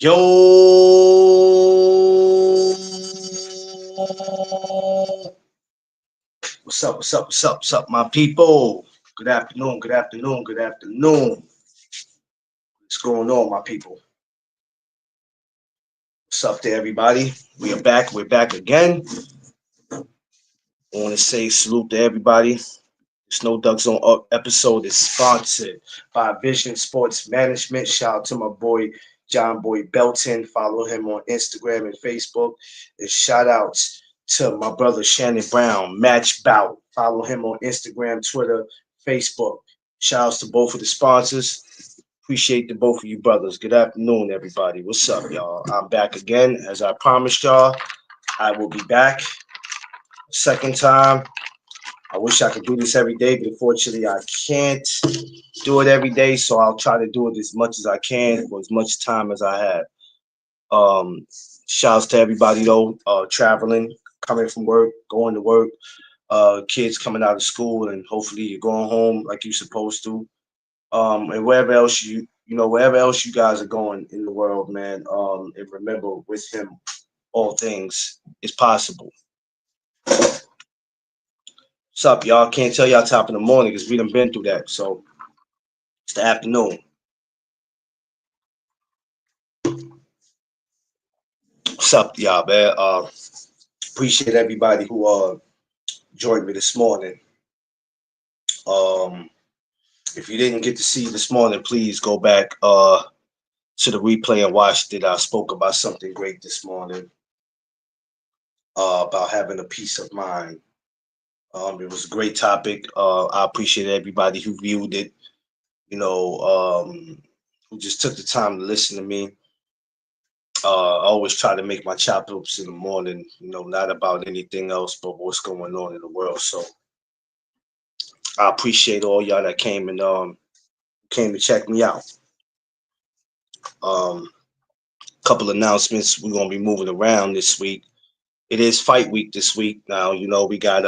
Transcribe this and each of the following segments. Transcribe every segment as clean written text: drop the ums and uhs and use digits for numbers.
Yo, what's up? What's up? What's up? What's up, my people? Good afternoon. Good afternoon. Good afternoon. What's going on, my people? What's up to everybody? We are back. We're back again. I want to say salute to everybody. Snow Duck Zone episode is sponsored by Vision Sports Management. Shout out to my boy John Boy Belton. Follow him on Instagram and Facebook. And shout outs to my brother Shannon Brown, Match Bout. Follow him on Instagram, Twitter, Facebook. Shout outs to both of the sponsors. Appreciate the both of you brothers. Good afternoon, everybody. What's up, y'all? I'm back again. As I promised y'all, I will be back. Second time. I wish I could do this every day, but unfortunately, I can't do it every day. So I'll try to do it as much as I can for as much time as I have. Um, Shouts to everybody though, traveling, coming from work, going to work, kids coming out of school, and hopefully you're going home like you're supposed to. And wherever else wherever else you guys are going in the world, man. And remember, with him, all things is possible. What's up, y'all? Can't tell y'all top in the morning because we done been through that. So it's the afternoon. What's up, y'all, man? Appreciate everybody who joined me this morning. Um, if you didn't get to see this morning, please go back to the replay and watch it. I spoke about something great this morning about having a peace of mind. It was a great topic. I appreciate everybody who viewed it. You know, who just took the time to listen to me. I always try to make my chop ups in the morning, not about anything else but what's going on in the world. So I appreciate all y'all that came to check me out. Um, Couple announcements. We're gonna be moving around this week. It is fight week this week. Now, we got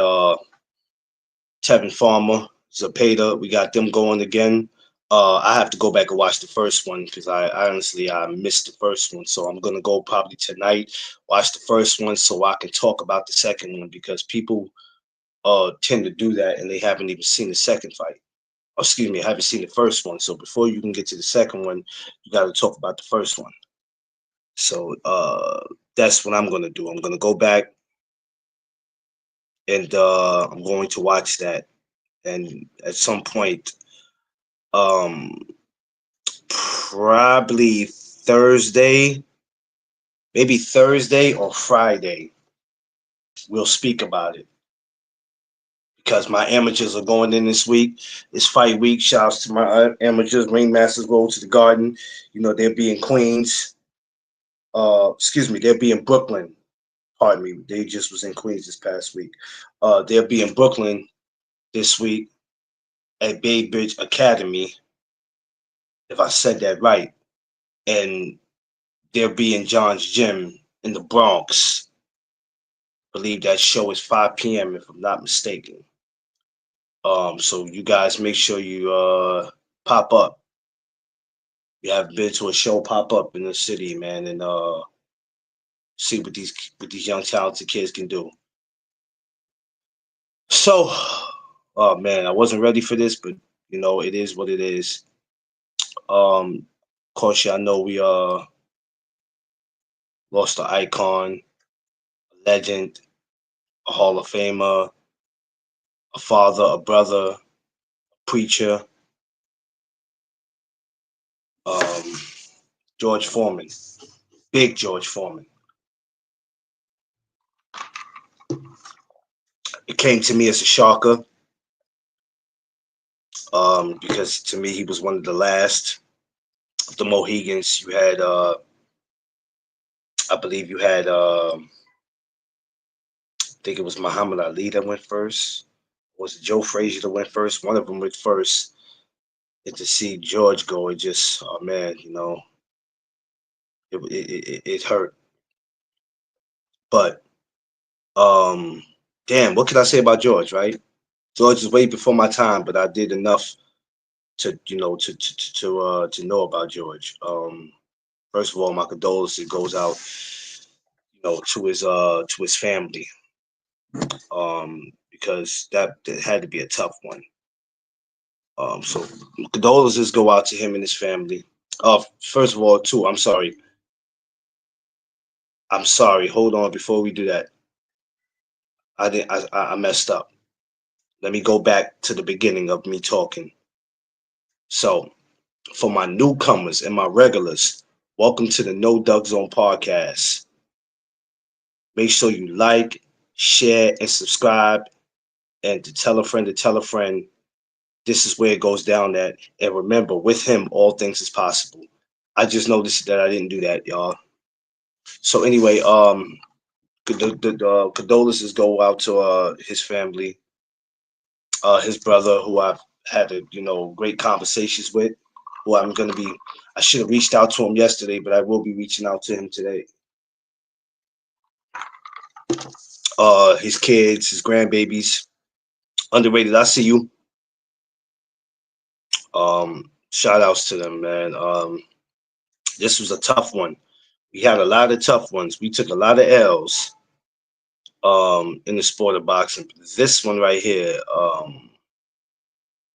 Tevin Farmer, Zapata, we got them going again. I have to go back and watch the first one because I honestly I missed the first one. So I'm gonna go probably tonight, watch the first one so I can talk about the second one because people tend to do that and they haven't even seen the second fight. Oh, excuse me, I haven't seen the first one. So before you can get to the second one, you got to talk about the first one. So that's what I'm gonna do. I'm gonna go back and I'm going to watch that. And at some point, um, probably Thursday, maybe Thursday or Friday, we'll speak about it because my amateurs are going in this week. It's fight week. Shouts to my amateurs. Ringmasters go to the Garden. They'll be in Queens. Excuse me, they'll be in Brooklyn. Pardon me. They just was in Queens this past week. They'll be in Brooklyn this week at Bay Bridge Academy, if I said that right. And they'll be in John's Gym in the Bronx. I believe that show is 5 p.m. if I'm not mistaken. So you guys make sure you pop up. You have been to a show, pop up in the city, man, and see what these young talented kids can do. So, oh man, I wasn't ready for this, but it is what it is. Of course, y'all know we lost an icon, a legend, a Hall of Famer, a father, a brother, a preacher, um, George Foreman, big George Foreman. It came to me as a shocker because to me he was one of the last of the Mohegans. You had, I believe, I think it was Muhammad Ali that went first. Or was it Joe Frazier that went first? One of them went first. And to see George go, it just, oh man, it hurt. But damn, what can I say about George? Right? George is way before my time, but I did enough to know about George. First of all, my condolences goes out, to his family, because that had to be a tough one. So condolences go out to him and his family. First of all, too, I'm sorry. I'm sorry. Hold on, before we do that, I didn't. I messed up. Let me go back to the beginning of me talking. So, for my newcomers and my regulars, welcome to the No Duck Zone podcast. Make sure you like, share, and subscribe, and to tell a friend. This is where it goes down. At, and remember, with him, all things is possible. I just noticed that I didn't do that, y'all. So anyway, the condolences go out to his family, his brother, who I've had great conversations with. Who I'm gonna be. I should have reached out to him yesterday, but I will be reaching out to him today. His kids, his grandbabies, underrated. I see you. Shout outs to them, man. This was a tough one. We had a lot of tough ones. We took a lot of L's in the sport of boxing. This one right here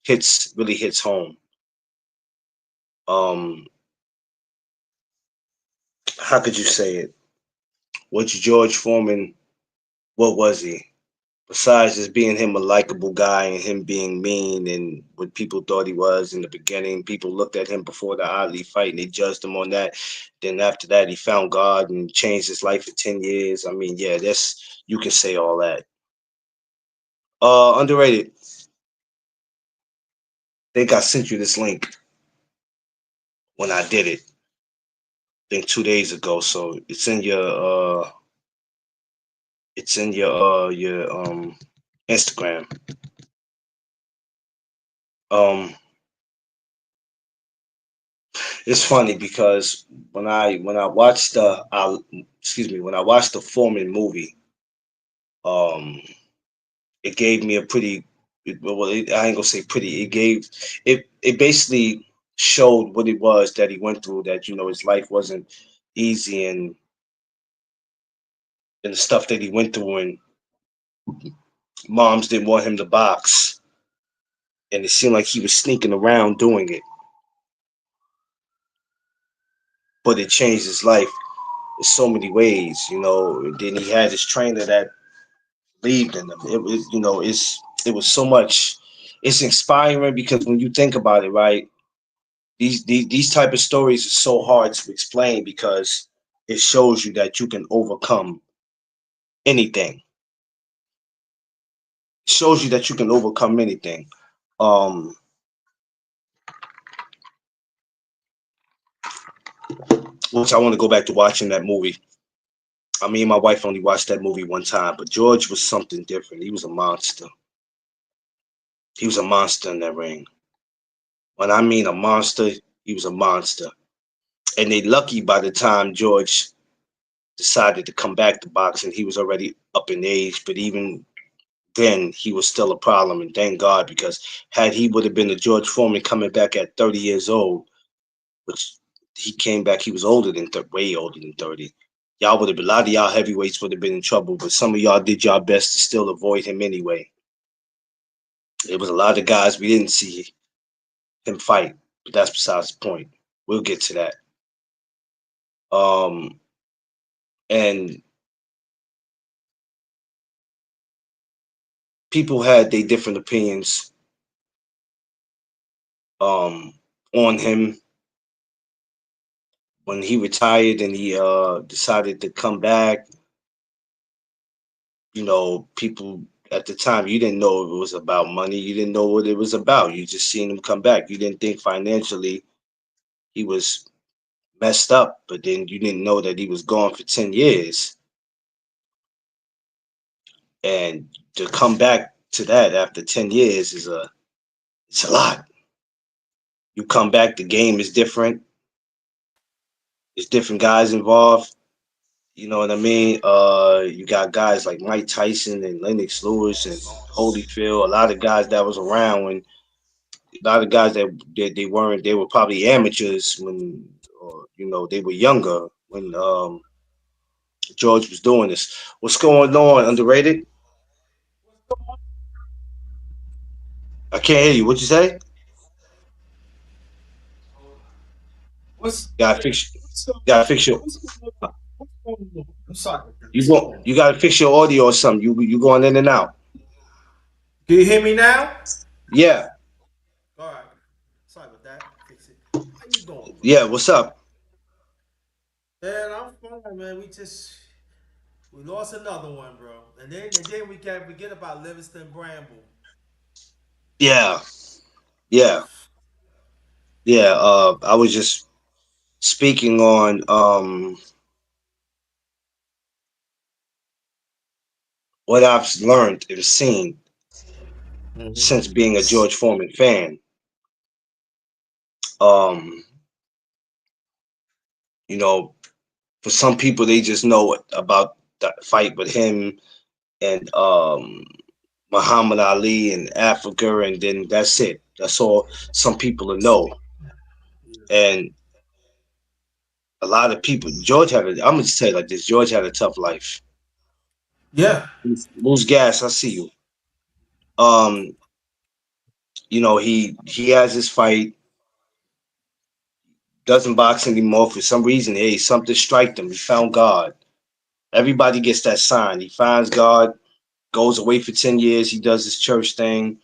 hits home. Um, how could you say it? What's George Foreman? What was he? Besides just being him a likable guy and him being mean and what people thought he was in the beginning, people looked at him before the Ali fight and they judged him on that. Then after that, he found God and changed his life for 10 years. I mean, yeah, that's you can say all that. Underrated. I think I sent you this link when I did it. I think 2 days ago. So it's in your Instagram. Um it's funny because when I watched when I watched the Foreman movie, um it gave me a pretty I ain't gonna say pretty. It basically showed what it was that he went through, that his life wasn't easy, and the stuff that he went through, and moms didn't want him to box, and it seemed like he was sneaking around doing it, but it changed his life in so many ways. Then he had his trainer that believed in him. It was so much. It's inspiring because when you think about it, right? These type of stories are so hard to explain because it shows you that you can overcome anything. It shows you that you can overcome anything. Um, which I want to go back to watching that movie. I mean, my wife only watched that movie one time, but George was something different. He was a monster. He was a monster in that ring. When I mean a monster, he was a monster. And they lucky by the time George decided to come back to boxing, he was already up in age. But even then, he was still a problem. And thank God, because had he would have been the George Foreman coming back at 30 years old, which he came back, he was older than way older than 30. Y'all would have been, a lot of y'all heavyweights would have been in trouble, but some of y'all did your best to still avoid him anyway. There was a lot of guys we didn't see him fight, but that's besides the point. We'll get to that. Um, and people had their different opinions um, on him when he retired and he decided to come back. People at the time, you didn't know it was about money. You didn't know what it was about. You just seen him come back. You didn't think financially he was messed up, but then you didn't know that he was gone for 10 years. And to come back to that after 10 years it's a lot. You come back, the game is different. There's different guys involved. You know what I mean? You got guys like Mike Tyson and Lennox Lewis and Holyfield. A lot of guys that was around when a lot of guys that they weren't. They were probably amateurs when or they were younger when George was doing this. What's going on? Underrated? I can't hear you. What'd you say? What's Gotta fix. what's going Gotta fix your. what's going on? What's going on? I'm sorry. You What's go. going on? You gotta fix your audio or something. You going in and out. Can you hear me now? Yeah. All right. Sorry about that. Fix it. How you doing, bro? Yeah. What's up? Man, I'm fine, man. We lost another one, bro. And then we can't forget about Livingston Bramble. Yeah. Yeah. Yeah. I was just speaking on what I've learned and seen since Mm-hmm. being a George Foreman fan. Um, you know, for some people, they just know about that fight with him and Muhammad Ali in Africa, and then that's it. That's all some people will know. And a lot of people, George had a, I'm gonna just tell you like this: George had a tough life. Yeah. Lose gas, I see you. Um, he has his fight, doesn't box anymore for some reason. Hey, something striked him. He found God. Everybody gets that sign. He finds God, goes away for 10 years. He does his church thing,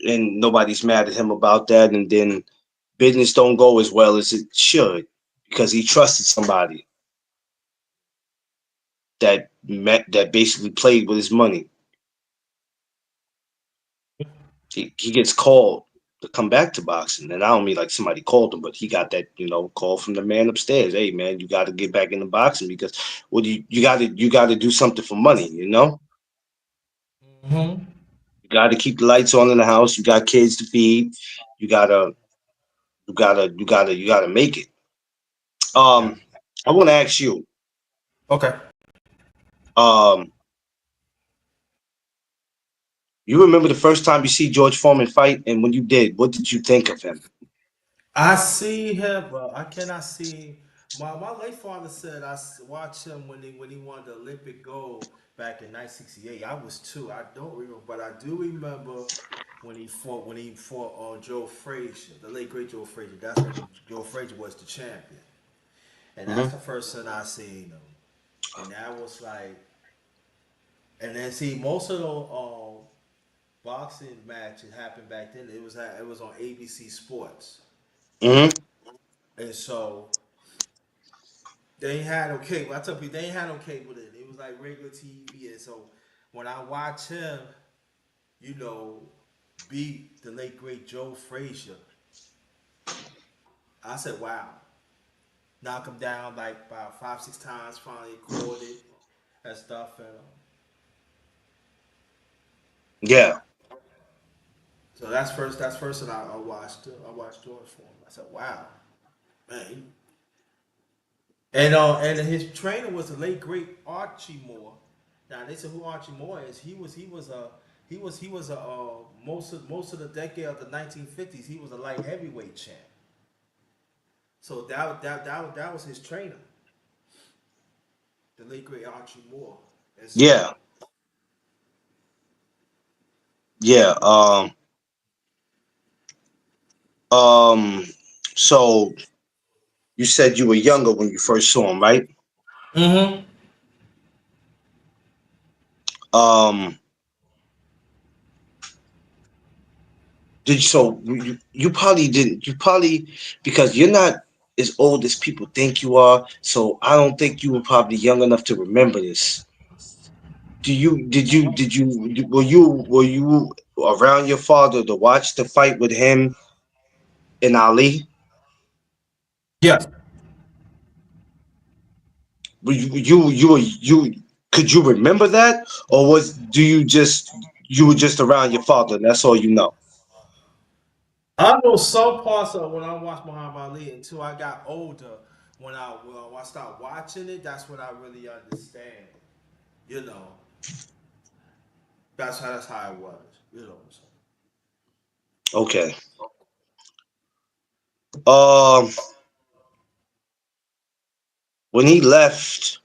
and nobody's mad at him about that. And then business don't go as well as it should because he trusted somebody that basically played with his money. He gets called to come back to boxing, and I don't mean like somebody called him, but he got that call from the man upstairs. Hey man, you got to get back into boxing because you got to do something for money. Mm-hmm. You got to keep the lights on in the house. You got kids to feed. You gotta you gotta make it. Yeah. I want to ask you. Okay. Um, you remember the first time you see George Foreman fight, and when you did, what did you think of him? I see him, but I cannot see. My late father said watched him when he won the Olympic gold back in 1968. I was two. I don't remember, but I do remember when he fought on Joe Frazier, the late great Joe Frazier. That's when Joe Frazier was the champion, and that's Hmm. the first time I seen him. And that was like, and then see most of the boxing matches happened back then. It was on ABC Sports, Hmm. and so they ain't had no cable. I tell people they ain't had no cable then. It was like regular TV. And so when I watch him, you know, beat the late great Joe Frazier, I said, wow. Knock him down like about 5, 6 times, finally caught it and stuff. And Yeah, so that's first that I watched. I watched George Foreman. I said, wow, man. And his trainer was the late great Archie Moore. Now they said who Archie Moore is. He was a most of the decade of the 1950s. He was a light heavyweight champ. So that was his trainer, the late great Archie Moore. And so yeah, yeah. Um. So you said you were younger when you first saw him, right? hmm Um. Did you, so you probably didn't. You probably because you're not as old as people think you are. So I don't think you were probably young enough to remember this. Were you around your father to watch the fight with him and Ali? yeah, You could you remember that, or you were just around your father and that's all you know? I know some parts of when I watched Muhammad Ali until I got older. When I started watching it, that's when I really understand. You know, that's how it was. You know. So. Okay. Um. when he left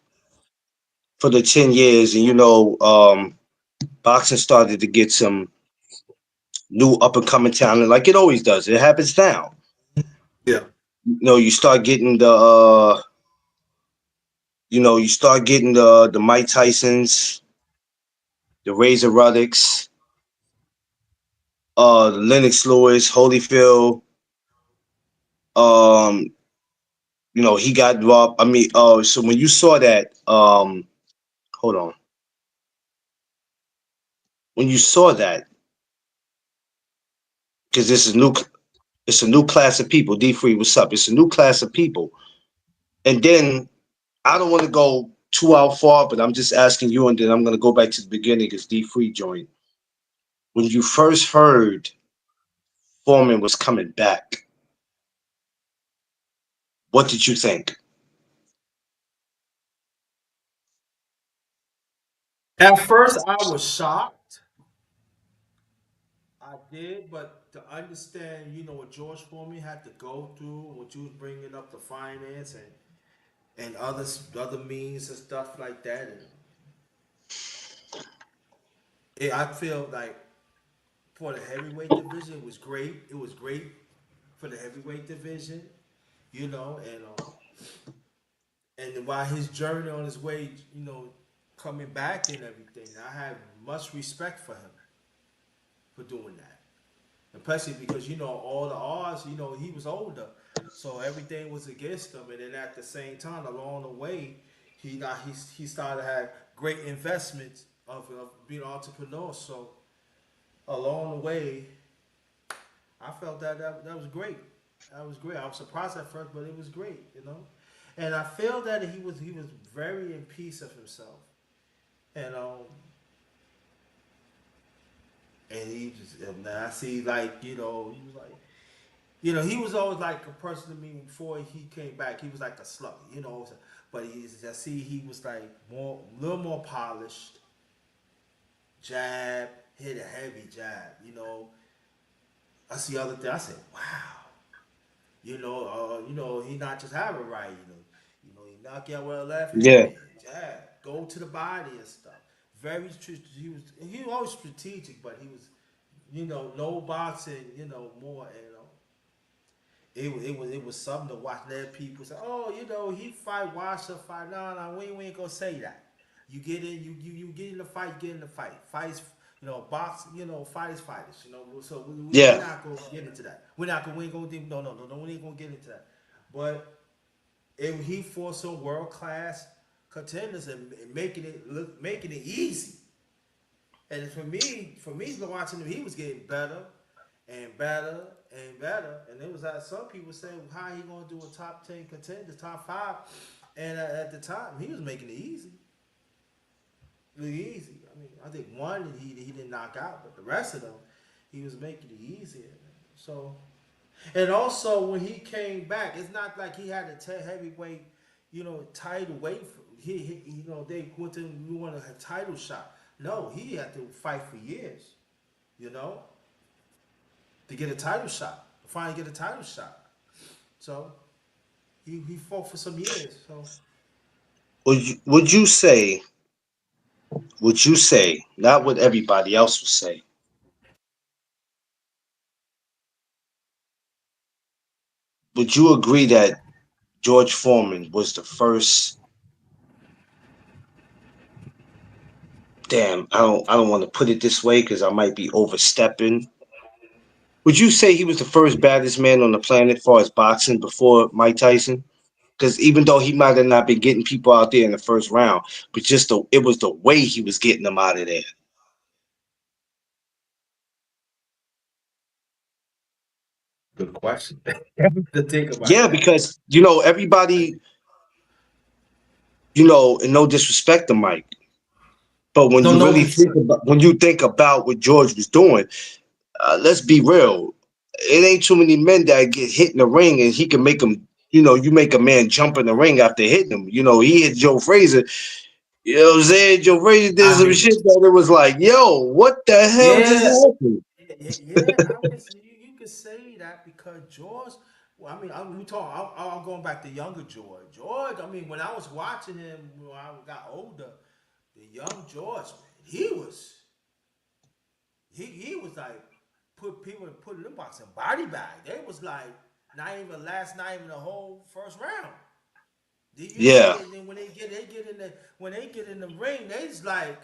for the 10 years, and boxing started to get some new up and coming talent, like it always does. It happens now. Yeah. You start getting the Mike Tysons, the Razor Ruddicks, the Lennox Lewis, Holyfield. Um, he got dropped. I mean, so when you saw that, hold on, when you saw that, because it's a new class of people. D Free, what's up? It's a new class of people, and then I don't want to go too out far, but I'm just asking you, and then I'm gonna go back to the beginning because D Free joined. When you first heard Foreman was coming back, what did you think? At first, I was shocked. I did, but to understand, what George Foreman had to go through, what you was bringing up the finance and other means and stuff like that, and I feel like for the heavyweight division, it was great. It was great for the heavyweight division, and while his journey on his way, coming back and everything, I have much respect for him for doing that. Especially because all the odds, he was older, so everything was against him. And then at the same time, along the way, he started to have great investments of being an entrepreneur. So along the way, I felt that was great. That was great. I was surprised at first, but it was great. And I feel that he was very in peace of himself, and and he just and I see like he was like. He was always like a person to me before he came back. He was like a slugger. But I see he was like a little more polished. Jab, hit a heavy jab. I see other things. I said, wow. He not just have it right. He knock you out with a left Yeah, hand, jab, go to the body and stuff. He was always strategic, but he was, no boxing, more. It was something to watch. Let people say, "Oh, he fight, watch the fight." No, no, we ain't gonna say that. You get in, you get in the fight, you get in the fight. Fights, box, fighters, fighters. So we're yeah, not gonna get into that. We ain't gonna do. No, no, no, no. We ain't gonna get into that. But if he fought some world class contenders and making it easy. And for me, watching him, he was getting better and better and better. And it was like some people saying, well, how he gonna do a top 10 contender, top five? And at the time, he was making it easy, really easy. I mean, I think one he didn't knock out, but the rest of them, he was making it easier. So, and also when he came back, it's not like he had a heavyweight, title weight. They went to we want a title shot. No, he had to fight for years, you know, to get a title shot, to finally get a title shot. So he fought for some years. So would you say, not what everybody else would say, would you agree that George Foreman was the first? Damn, I don't want to put it this way because I might be overstepping. Would you say he was the first baddest man on the planet as far as boxing before Mike Tyson? Because even though he might have not been getting people out there in the first round, but it was the way he was getting them out of there. good question to think about Yeah, that. because everybody, and no disrespect to Mike, but when No, you no really think concern. about what George was doing, let's be real. It ain't too many men that get hit in the ring and he can make them. You make a man jump in the ring after hitting him. He hit Joe Frazier. You know what I'm saying? Joe Frazier did I some mean, shit that it was like, yo, what the hell just yeah, happened? yeah. I guess you could say that because George. Well, I mean, we talk. I'm going back to younger George. George. I mean, when I was watching him when I got older, the young George, man, he was like put people put in them boxing body bag. They was like not even the whole first round. Did you see Yeah, it? Then when they get in the when they get in the ring, they just like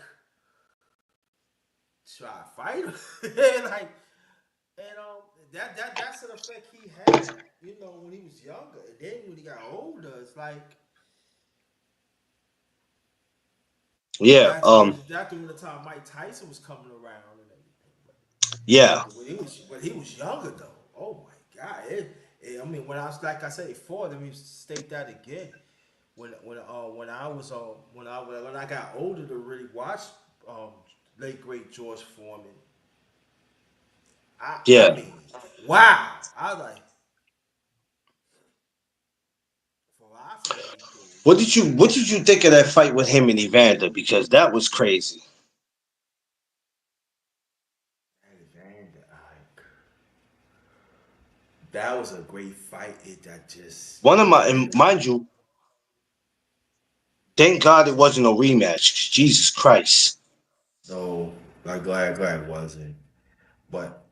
try to fight him. Like and that's an effect he had, you know, when he was younger. And then when he got older, it's like yeah, that during the time Mike Tyson was coming around and everything. yeah, When he was younger though, oh my God! I mean, when I was like I said before, let me state that again. When I got older to really watch um, late great George Foreman, I yeah. mean, wow! I was like ferocity he threw, man. What did you think of that fight with him and Evander? Because that was crazy. Alexander, that was a great fight. It that just One of my, man. and mind you, thank God it wasn't a rematch. 'Cause Jesus Christ. No, I'm glad it wasn't. But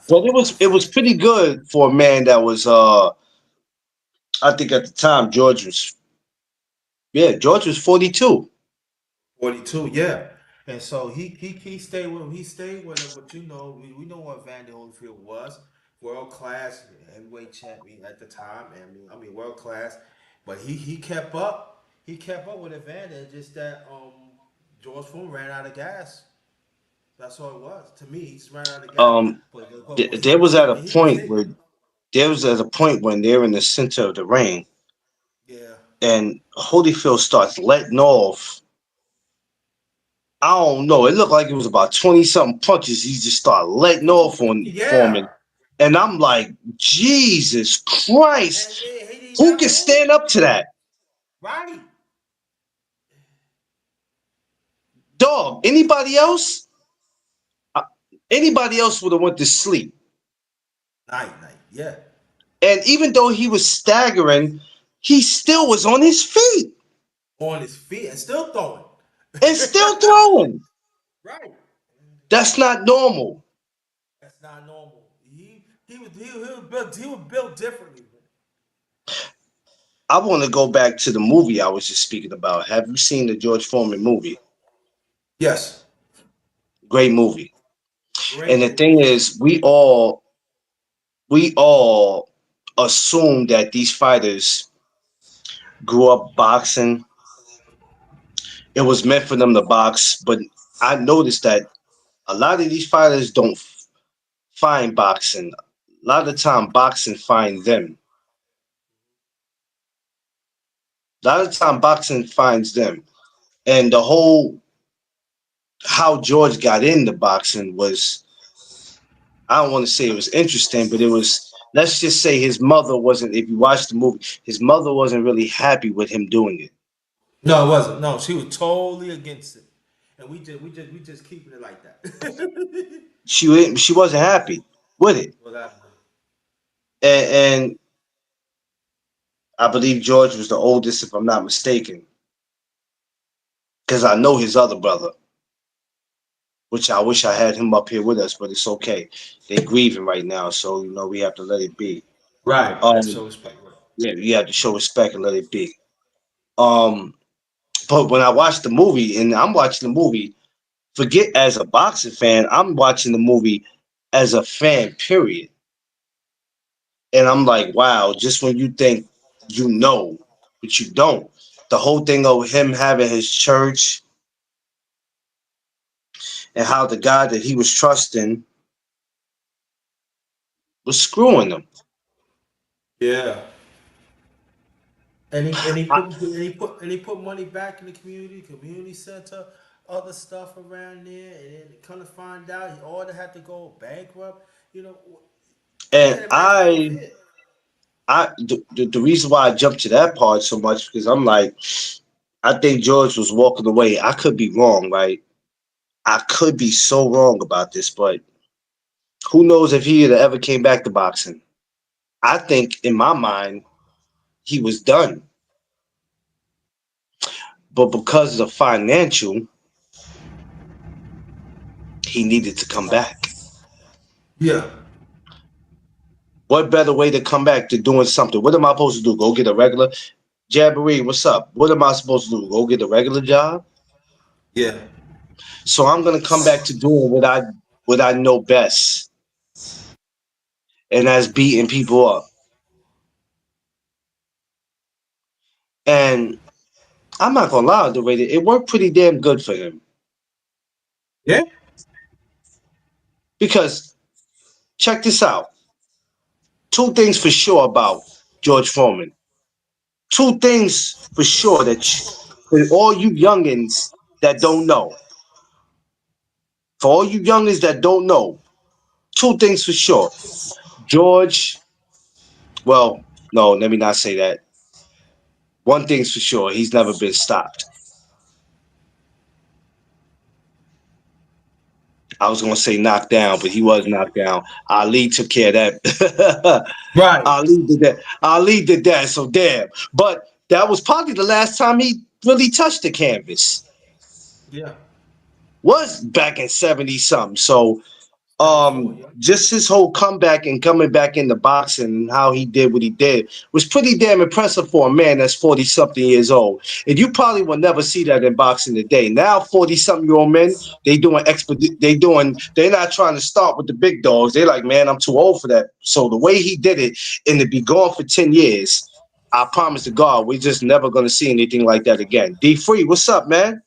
But I it was pretty good for a man that was I think at the time George was, yeah, George was 42. 42, yeah. And so he stayed with him. He stayed with him, but you know, we know what Vander Holyfield was. World class heavyweight champion at the time. I mean world class. But he kept up. He kept up with Evander. It's just that George Foreman ran out of gas. That's all it was. To me, he just ran out of gas. Um But there was at a he was point hitting. where there was at a point when they're in the center of the ring Yeah. and Holyfield starts letting off. I don't know. It looked like it was about 20 something punches. He just started letting off on Yeah. Foreman. And I'm like, Jesus And Christ. then he Who not can moving. stand up to that? Right. Dog, anybody else? Uh, Anybody else would have went to sleep. Night. Yeah. And even though he was staggering, he still was on his feet On his feet and still throwing. and still throwing. Right. That's not normal. That's not normal. He was built differently. I want to go back to the movie I was just speaking about. Have you seen the George Foreman movie? Yes. Great movie. And Great the movie. thing is, we all assume that these fighters grew up boxing. It was meant for them to box, but I noticed that a lot of these fighters don't find boxing. A lot of the time, boxing find them. A lot of the time, boxing finds them. And the whole how George got into boxing was, I don't want to say it was interesting, but it was, let's just say his mother wasn't, if you watch the movie, his mother wasn't really happy with him doing it. No, it wasn't. No, she was totally against it. And we just keeping it like that. She wasn't happy with it. well that And I believe George was the oldest, if I'm not mistaken, because I know his other brother, which I wish I had him up here with us, but it's okay. They're grieving right now, so we have to let it be. Right. That's Um, so respect. Right. yeah, you have to show respect and let it be. Um, but when I watch the movie, and I'm watching the movie, forget as a boxing fan, I'm watching the movie as a fan, period. And I'm like, wow, just when you think you know, but you don't. The whole thing of him having his church and how the guy that he was trusting was screwing him. Yeah. I, And he put money back in the community center, other stuff around there, and then kind of find out he all had to go bankrupt. You know, he and had a match made in I, fit. the reason why I jumped to that part so much because I'm like, I think George was walking away. I could be wrong, right? I could be so wrong about this, but who knows if he ever came back to boxing? I think in my mind he was done, but because of financial, he needed to come back. Yeah. What better way to come back to doing something? What am I supposed to do? Go get a regular Jabberee? What's up? What am I supposed to do? Go get a regular job? Yeah. So I'm gonna come back to doing what I know best, and that's beating people up. And I'm not gonna lie, the way it worked pretty damn good for him Yeah. because check this out. Two things for sure about George Foreman. Two things for sure for all you youngins that don't know. For all you youngins that don't know, two things for sure. George, well, no, let me not say that. One thing's for sure, he's never been stopped. I was gonna say knocked down, but he was knocked down. Ali took care of that. Right. Ali did that. So damn. But that was probably the last time he really touched the canvas. Yeah. Was back in 70 something. So 74. Yeah. just his whole comeback and coming back into boxing and how he did what he did was pretty damn impressive for a man that's 40 something years old. And you probably will never see that in boxing today. Now 40 something year old men, they're not trying to start with the big dogs. They're like, man, I'm too old for that. So the way he did it and to be gone for 10 years, I promise to God, we're just never gonna see anything like that again. D Free, what's up, man?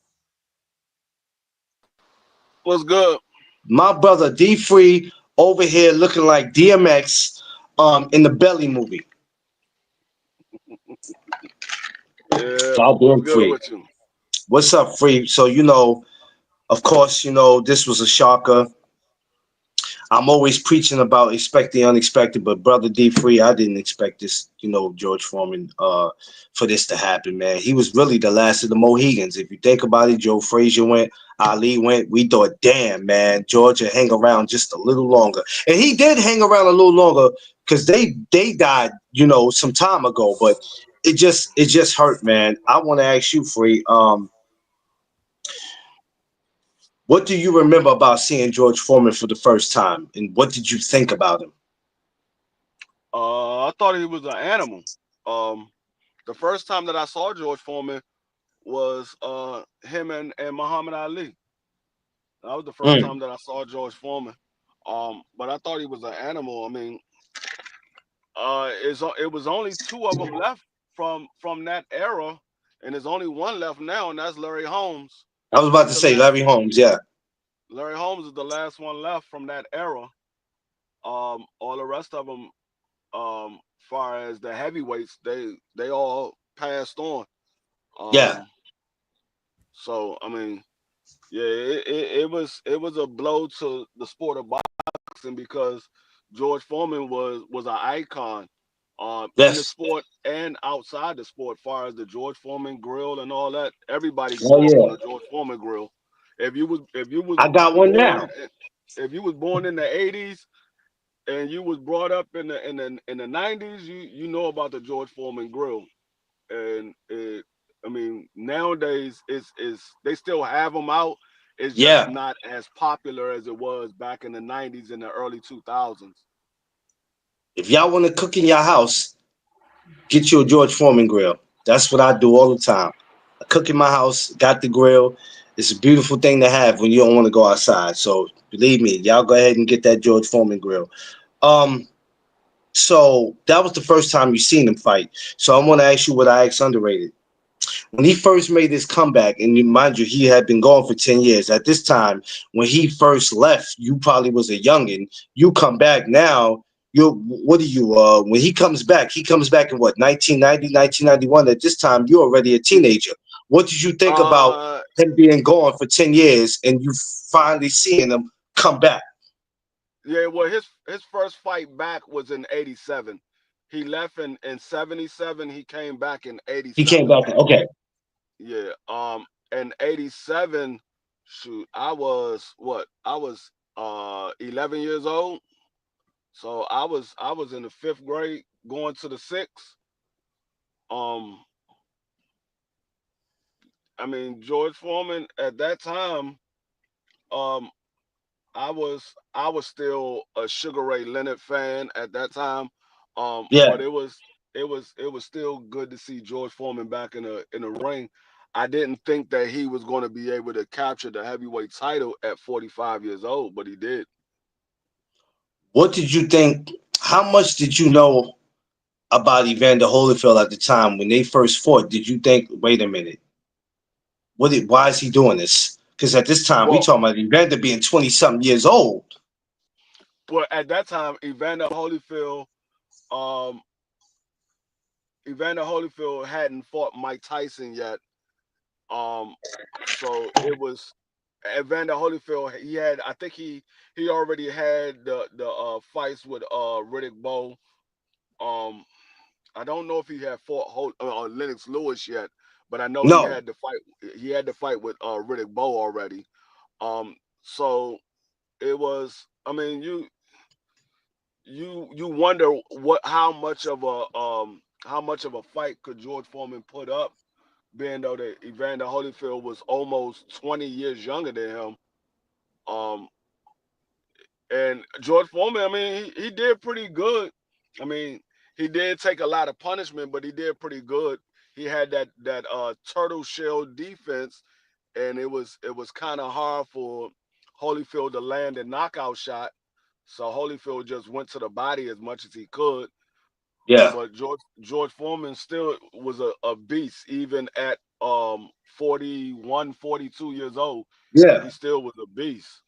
What's good? My brother D Free over here looking like DMX in the Belly movie. Yeah, what's Goddamn good Free. with you? What's up, Free? So of course, this was a shocker. I'm always preaching about expect the unexpected, but brother D Free, I didn't expect this, George Foreman, for this to happen, man. He was really the last of the Mohegans. If you think about it, Joe Frazier went, Ali went. We thought, damn, man, George would hang around just a little longer, and he did hang around a little longer because they died, some time ago. But it just hurt, man. I want to ask you, Free, what do you remember about seeing George Foreman for the first time, and what did you think about him? I thought he was an animal. Um, the first time that I saw George Foreman was him and Muhammad Ali. That was the first Mm. time that I saw George Foreman. But I thought he was an animal. I mean, it was only two of them left from that era, and there's only one left now, and that's Larry Holmes. I was about He's to the say last. Larry Holmes. Yeah, Larry Holmes is the last one left from that era. All the rest of them, far as the heavyweights, they all passed on. yeah, Um, so I mean, yeah, it was a blow to the sport of boxing because George Foreman was an icon, in the yes. sport and outside the sport. Far as the George Foreman grill and all that, everybody Oh grew up on yeah, the George Foreman grill. If you was I got one born now. if you was born in the '80s and you was brought up in the '90s, you know about the George Foreman grill, and I mean nowadays it's they still have them out. It's just Yeah, not as popular as it was back in the '90s and the early 2000s. if y'all want to cook in your house, get you a George Foreman grill. That's what I do all the time. I cook in my house, got the grill. It's a beautiful thing to have when you don't want to go outside. So believe me, y'all go ahead and get that George Foreman grill. Um, so that was the first time you seen him fight. So I want to ask you what I asked underrated. When he first made his comeback, and mind you, he had been gone for 10 years. At this time, when he first left, you probably was a youngin. You come back now, what are you, when he comes back in what, 1990, 1991. At this time, you're already a teenager. What did you think about Uh, him being gone for 10 years and you finally seeing him come back? yeah, well, his first fight back was in '87. He left in '77. He came back in He came '87. back, okay. Yeah. In '87, shoot, I was what? I was 11 years old. So I was in the fifth grade, going to the sixth. Um, I mean George Foreman at that time. Um, I was still a Sugar Ray Leonard fan at that time. But Yeah. it was still good to see George Foreman back in the ring. I didn't think that he was going to be able to capture the heavyweight title at 45 years old, but he did. What did you think? How much did you know about Evander Holyfield at the time when they first fought? Did you think, wait a minute, why is he doing this? Because at this time we Well, talking about Evander being 20 something years old. but at that time, um, Evander Holyfield hadn't fought Mike Tyson yet. Um, so it was Evander Holyfield. I think he already had the fights with Riddick Bowe. Um, I don't know if he had fought Lennox Lewis yet, but I know he No. had the fight. He had the fight with Riddick Bowe already. So it was. I mean, you wonder how much of a fight could George Foreman put up, being though that Evander Holyfield was almost 20 years younger than him. Um, and George Foreman, I mean, he did pretty good. I mean, he did take a lot of punishment, but he did pretty good. He had that turtle shell defense, and it was kind of hard for Holyfield to land a knockout shot. So Holyfield just went to the body as much as he could. Yeah. But George Foreman still was a beast, even at 41, 42 years old. Yeah. He still was a beast.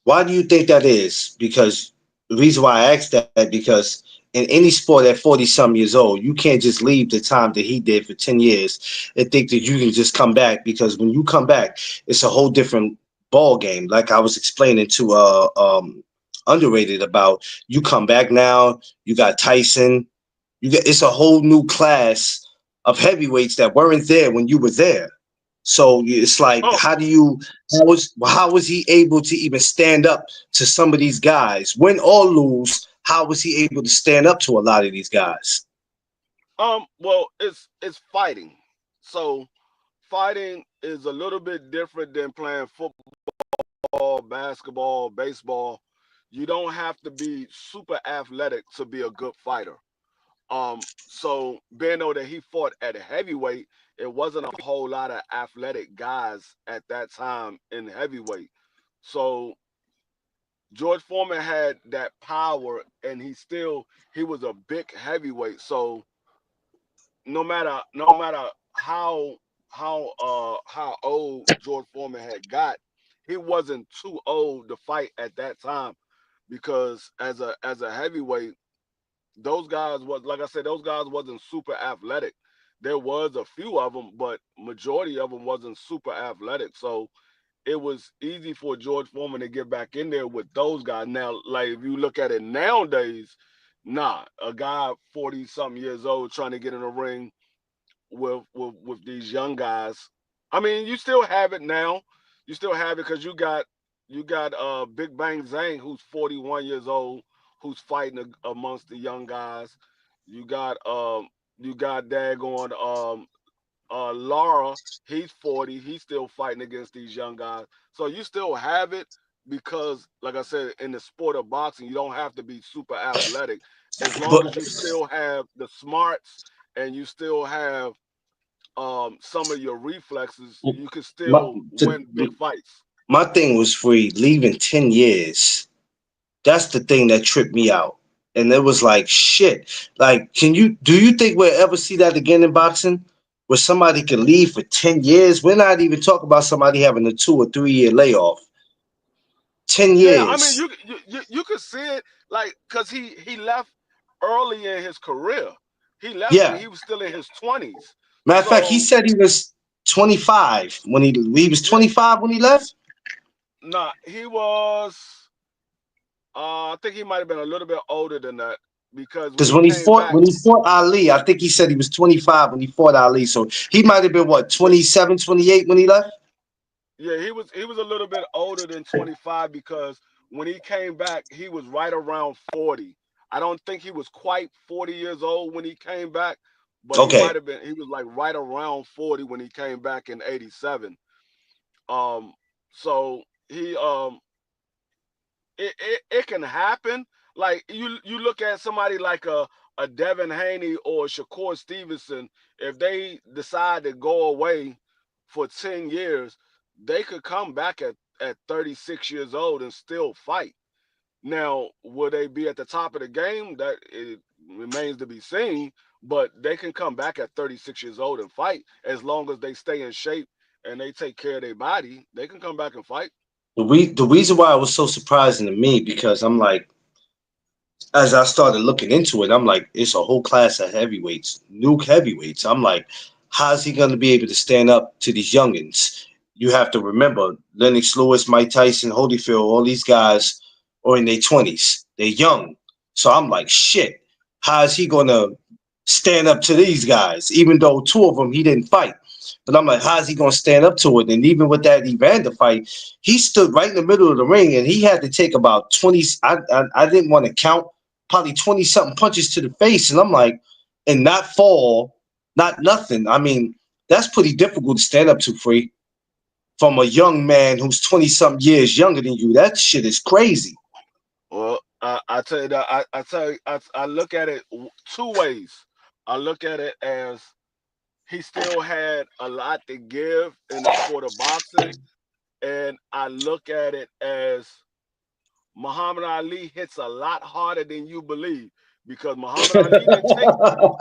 Why do you think that is? Because the reason why I asked that because in any sport at 40 some years old, you can't just leave the time that he did for 10 years and think that you can just come back because when you come back, it's a whole different ball game. Like I was explaining to underrated about you come back now, you got Tyson, you get it's a whole new class of heavyweights that weren't there when you were there. So it's like, Oh, how was he able to even stand up to some of these guys, win or lose? How was he able to stand up to a lot of these guys? well, it's fighting. So fighting is a little bit different than playing football, basketball, baseball. You don't have to be super athletic to be a good fighter. So being though that he fought at heavyweight, it wasn't a whole lot of athletic guys at that time in heavyweight. So George Foreman had that power, and he was a big heavyweight. So no matter how old George Foreman had got, he wasn't too old to fight at that time, because as a heavyweight, those guys was, like I said, those guys wasn't super athletic. There was a few of them, but majority of them wasn't super athletic. So it was easy for George Foreman to get back in there with those guys. Now, like if you look at it nowadays, nah, a guy 40 something years old trying to get in a ring with these young guys. I mean, you still have it now. You still have it because you got Big Bang Zhang, who's 41 years old, who's fighting amongst the young guys. You got daggone Lara, he's 40, he's still fighting against these young guys. So you still have it because, like I said, in the sport of boxing, you don't have to be super athletic. As long as But you still have the smarts and you still have some of your reflexes, you can my, still to, win big fights. my thing was free leaving 10 years. That's the thing that tripped me out. And it was like shit. Like, do you think we'll ever see that again in boxing? Where somebody can leave for 10 years? We're not even talking about somebody having a 2 or 3 year layoff. 10 Yeah, I mean, years. you could see it, like, because he left early in his career. He left when Yeah. he was still in his 20s. Matter of fact, he So said he was 25 when he was yeah, 25 when he left. nah, he was. I think he might have been a little bit older than that, because when Because he came back, when he fought Ali, I think he said he was 25 when he fought Ali. So he might have been what, yeah, 27, 28 when he left? yeah, he was a little bit older than 25, because when he came back, he was right around 40. I don't think he was quite 40 years old when he came back, but he Okay. might have been. He was like right around 40 when he came back in '87. Um, so he it can happen. Like you look at somebody like a Devin Haney or Shakur Stevenson, if they decide to go away for 10 years, they could come back at 36 years old and still fight. Now, will they be at the top of the game? That it remains to be seen. But they can come back at 36 years old and fight as long as they stay in shape and they take care of their body. They can come back and fight. The reason why it was so surprising to me because I'm like, as I started looking into it, I'm like, it's a whole class of heavyweights, nuke heavyweights. I'm like, how's he going to be able to stand up to these youngins? You have to remember, Lennox Lewis, Mike Tyson, Holyfield, all these guys are in their 20s. They're young. So I'm like, shit, how is he going to stand up to these guys? Even though two of them he didn't fight. But I'm like, how's he going to stand up to it? And even with that Evander fight, he stood right in the middle of the ring and he had to take about 20. I didn't want to count, probably 20 something punches to the face. And I'm like, and not fall, not nothing. I mean, that's pretty difficult to stand up to, Free, from a young man who's 20 something years younger than you. That shit is crazy. Well, I tell you that I tell you, I look at it two ways. I look at it as he still had a lot to give in the sport of boxing, and I look at it as Muhammad Ali hits a lot harder than you believe because Muhammad Ali didn't take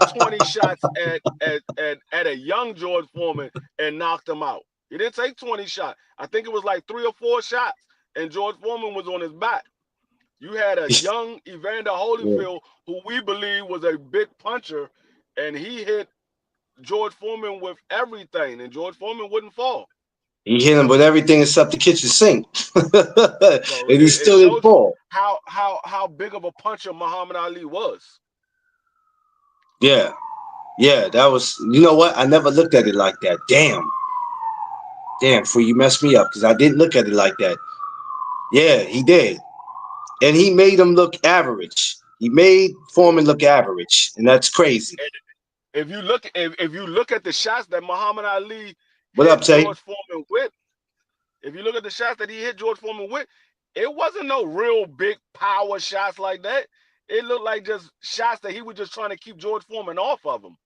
20 shots at a young George Foreman and knocked him out. He didn't take 20 shots. I think it was like 3 or 4 shots, and George Foreman was on his back. You had a young Evander Yeah. Holyfield who we believe was a big puncher, and he hit George Foreman with everything, and George Foreman wouldn't fall. He hit him with everything except the kitchen sink. So And he it still didn't shows you fall. how big of a puncher Muhammad Ali was. Yeah. Yeah, that was, you know what? I never looked at it like that. Damn. Damn, Free, you messed me up because I didn't look at it like that. Yeah, he did. And he made him look average. He made Foreman look average. And that's crazy. If you look at the shots that Muhammad Ali What up, hit Tay? George Foreman with, if you look at the shots that he hit George Foreman with, it wasn't no real big power shots like that. It looked like just shots that he was just trying to keep George Foreman off of him.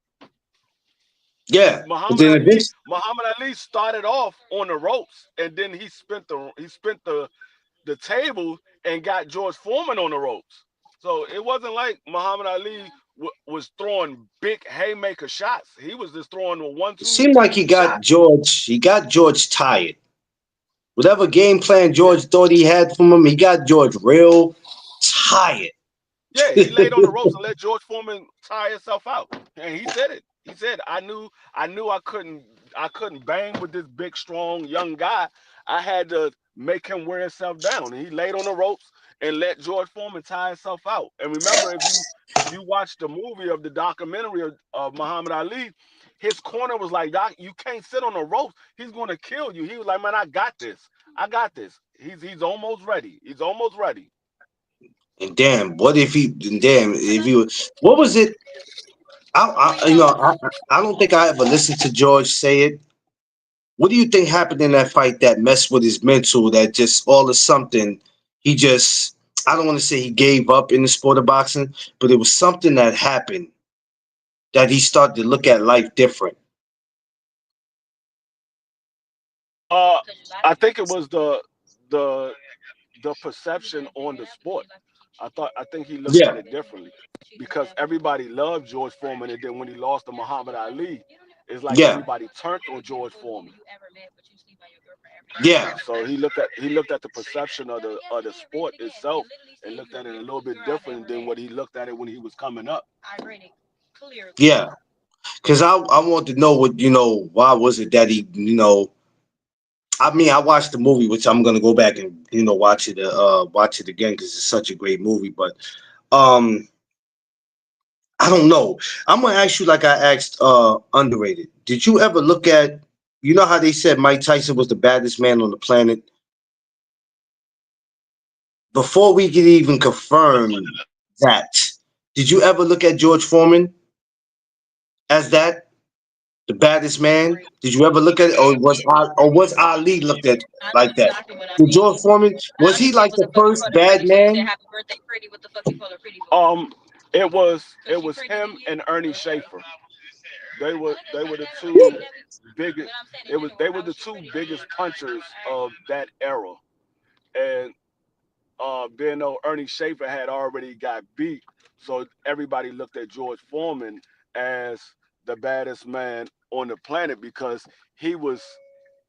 Yeah. But Muhammad then Ali, eventually, Muhammad Ali started off on the ropes, and then he spent the table and got George Foreman on the ropes. So it wasn't like Muhammad Ali was throwing big haymaker shots. He was just throwing a one it two seemed like shot. He got George tired. Whatever game plan Yeah, George thought he had from him, he got George real tired. yeah. He laid on the ropes and let George Foreman tire himself out, and he said it. He said, I knew I couldn't bang with this big, strong young guy. I had to make him wear himself down." And he laid on the ropes and let George Foreman tire himself out. And remember, if you watch the movie of the documentary of Muhammad Ali, his corner was like, "Doc, you can't sit on the ropes. He's going to kill you." He was like, "Man, I got this. I got this. He's almost ready. He's almost ready." And damn, what if he? Damn, if he was, what was it? I don't think I ever listened to George say it. What do you think happened in that fight that messed with his mental? That just all of something, he just. I don't want to say he gave up in the sport of boxing, but it was something that happened that he started to look at life different. Uh, I think it was the the perception on the sport. I think he looked Yeah, at it differently because everybody loved George Foreman, and then when he lost to Muhammad Ali, it's like yeah, everybody turned on George Foreman. yeah. So he looked at the perception of the sport itself and looked at it a little bit different than what he looked at it when he was coming up. Yeah, because I want to know what why was it that he I mean I watched the movie, which I'm gonna go back and watch it again because it's such a great movie. But um I don't know. I'm gonna ask you like I asked underrated. Did you ever look at how they said Mike Tyson was the baddest man on the planet? before we could even confirm that, did you ever look at George Foreman as that the baddest man? Did you ever look at it, or was Ali looked at like that? Did George Foreman, was he like the first bad man? Um, it was him and Ernie Schaefer. They were the two biggest. They were the two biggest punchers of that era, and being though Ernie Schaefer had already got beat, so everybody looked at George Foreman as the baddest man on the planet because he was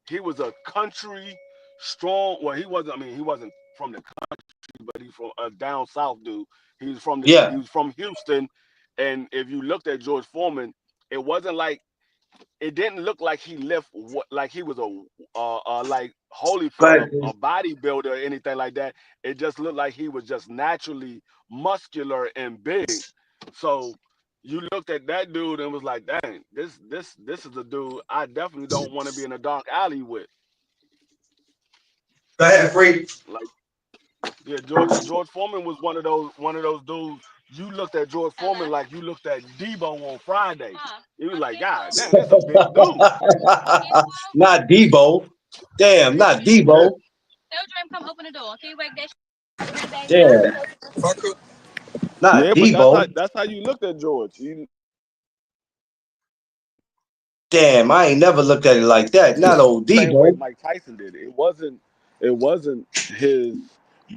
he was a country strong. Well, he wasn't. I mean, he wasn't from the country, but he's from a down south dude. He Yeah, was from Houston, and if you looked at George Foreman, it wasn't like it didn't look like he lift like he was a like Holyfield, but a bodybuilder or anything like that. It just looked like he was just naturally muscular and big. So you looked at that dude and was like, dang, this is a dude I definitely don't want to be in a dark alley with. go ahead, free. Like, yeah, George Foreman was one of those dudes. You looked at George Foreman like you looked at Debo on Friday. He was like, God damn, that's a big dude. Not Debo. Damn, not Yeah, Debo. Damn, not yeah, but Debo. that's how you looked at George. Damn, I ain't never looked at it like that. Not old Same way Debo. Mike Tyson did. It wasn't his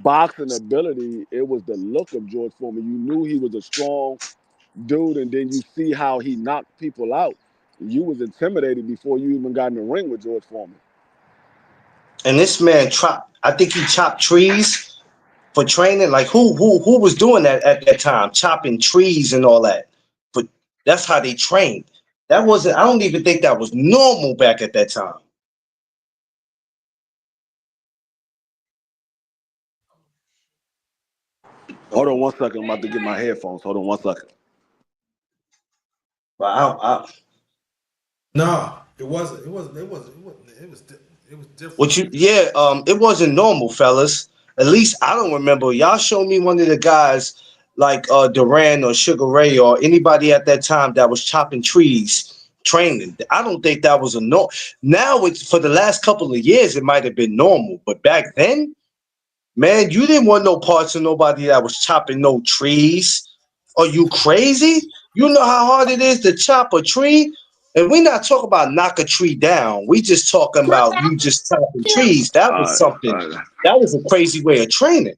boxing ability. It was the look of George Foreman. You knew he was a strong dude, and then you see how he knocked people out. You was intimidated before you even got in the ring with George Foreman. And this man chopped. I think he chopped trees for training. Like who was doing that at that time, chopping trees and all that. But that's how they trained. That wasn't. I don't even think that was normal back at that time. Hold on one second. I'm about to get my headphones. Hold on one second. But No, it wasn't. It wasn't. It wasn't. It wasn't. It was different. what you? Yeah, it wasn't normal, fellas. At least I don't remember. Y'all show me one of the guys like Duran or Sugar Ray or anybody at that time that was chopping trees training. I don't think that was a no. Now it's for the last couple of years it might have been normal, but back then, man, you didn't want no parts of nobody that was chopping no trees. Are you crazy? You know how hard it is to chop a tree? And we not talking about knock a tree down. We just talking about you just chopping trees. That was something. Uh, That was a crazy way of training.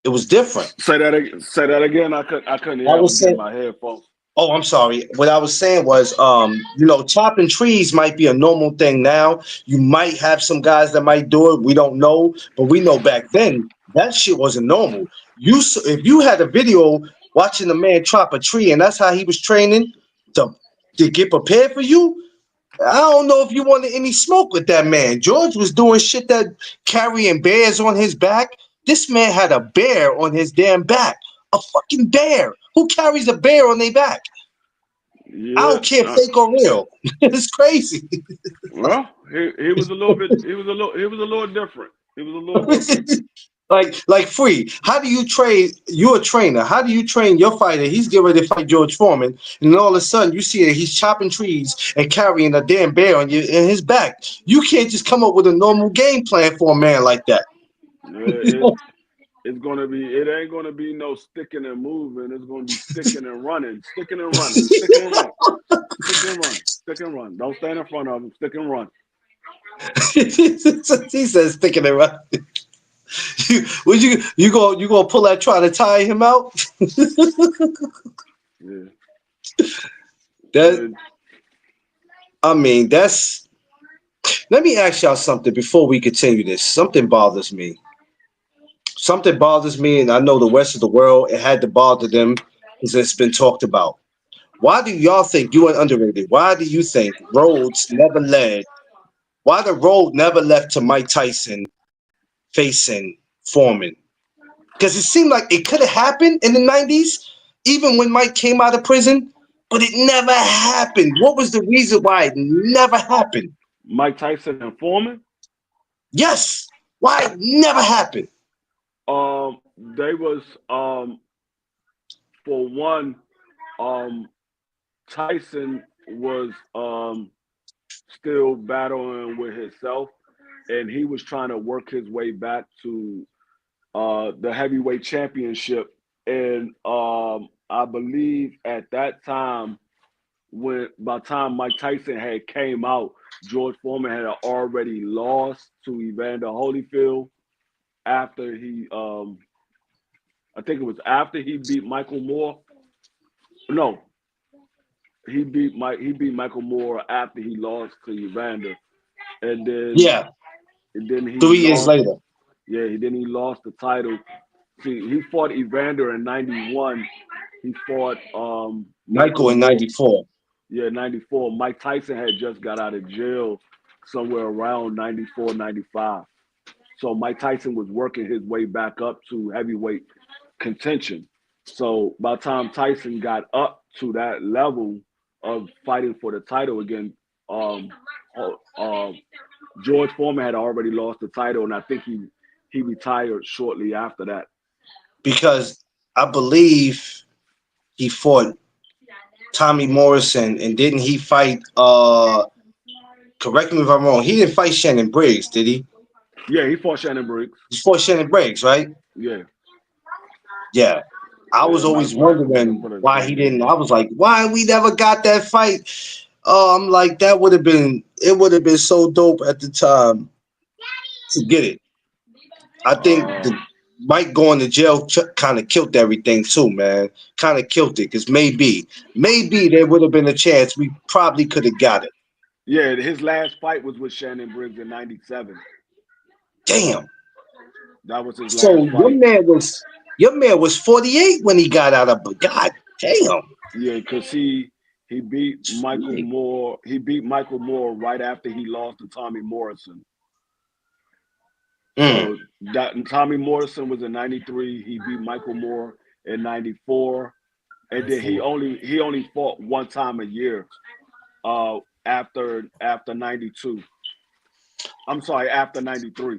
It was different. say that again. I couldn't I hear. I was was getting saying, my headphones. oh, I'm sorry. What I was saying was, chopping trees might be a normal thing now. You might have some guys that might do it. We don't know, but we know back then that shit wasn't normal. If you had a video watching a man chop a tree and that's how he was training to to get prepared for you, I don't know if you wanted any smoke with that man. George was doing shit that carrying bears on his back. This man had a bear on his damn back. A fucking bear. Who carries a bear on their back? I Yeah. don't care fake or real. It's crazy. Well, he was a little bit. He was a little different. He was a little different. like free. How do you train? You're a trainer. How do you train your fighter? He's getting ready to fight George Foreman, and then all of a sudden you see that he's chopping trees and carrying a damn bear on you in his back. You can't just come up with a normal game plan for a man like that. It's gonna be. It ain't gonna be no sticking and moving. It's gonna be sticking and running, sticking and running, sticking and run, stick and run, stick and run. Don't stand in front of him. Stick and run. He says sticking it right. Would you gonna pull that try to tie him out? Yeah. That And I mean that's. Let me ask y'all something before we continue this. Something bothers me. Something bothers me, and I know the rest of the world it had to bother them because it's been talked about. Why do y'all think you are underrated? Why do you think Rhodes never led? Why the road never left to Mike Tyson facing Foreman? Because it seemed like it could have happened in the 90s, even when Mike came out of prison, but it never happened. What was the reason why it never happened? Mike Tyson and Foreman. Yes. Why it never happened? They was for one, um, Tyson was still battling with himself, and he was trying to work his way back to the heavyweight championship. And I believe at that time, when by the time Mike Tyson had came out, George Foreman had already lost to Evander Holyfield after I think it was after he beat Michael Moore. No, he beat Michael Moore after he lost to Evander, and then Yeah. he 3 years lost. later. Yeah, then he lost the title. See, he fought Evander in '91. He fought Michael Michael in Moore. '94. Yeah, '94. Mike Tyson had just got out of jail somewhere around '94, '95. So Mike Tyson was working his way back up to heavyweight contention. So by the time Tyson got up to that level of fighting for the title again, um, uh, uh, George Foreman had already lost the title, and I think he retired shortly after that. Because I believe he fought Tommy Morrison, and didn't he fight? Correct me if I'm wrong. He didn't fight Shannon Briggs, did he? Yeah, he fought Shannon Briggs. He fought Shannon Briggs, right? Yeah, Yeah. I was yeah. Might always as well wondering put it the why he same day. didn't. I was like, why we never got that fight? I'm like, that would have been. It would have been so dope at the time to get it. I think Uh, the Mike going to jail kind of killed everything too, man. Kind of killed it because maybe there would have been a chance we probably could have got it. yeah, his last fight was with Shannon Briggs in '97. Damn. That was his So last fight. your man was 48 when he got out of. God damn. Yeah, because he beat Michael 48. Moore. He beat Michael Moore right after he lost to Tommy Morrison. Mm. So that Tommy Morrison was in '93. He beat Michael Moore in '94, and then '94. he only fought one time a year. After '92. I'm sorry, after '93.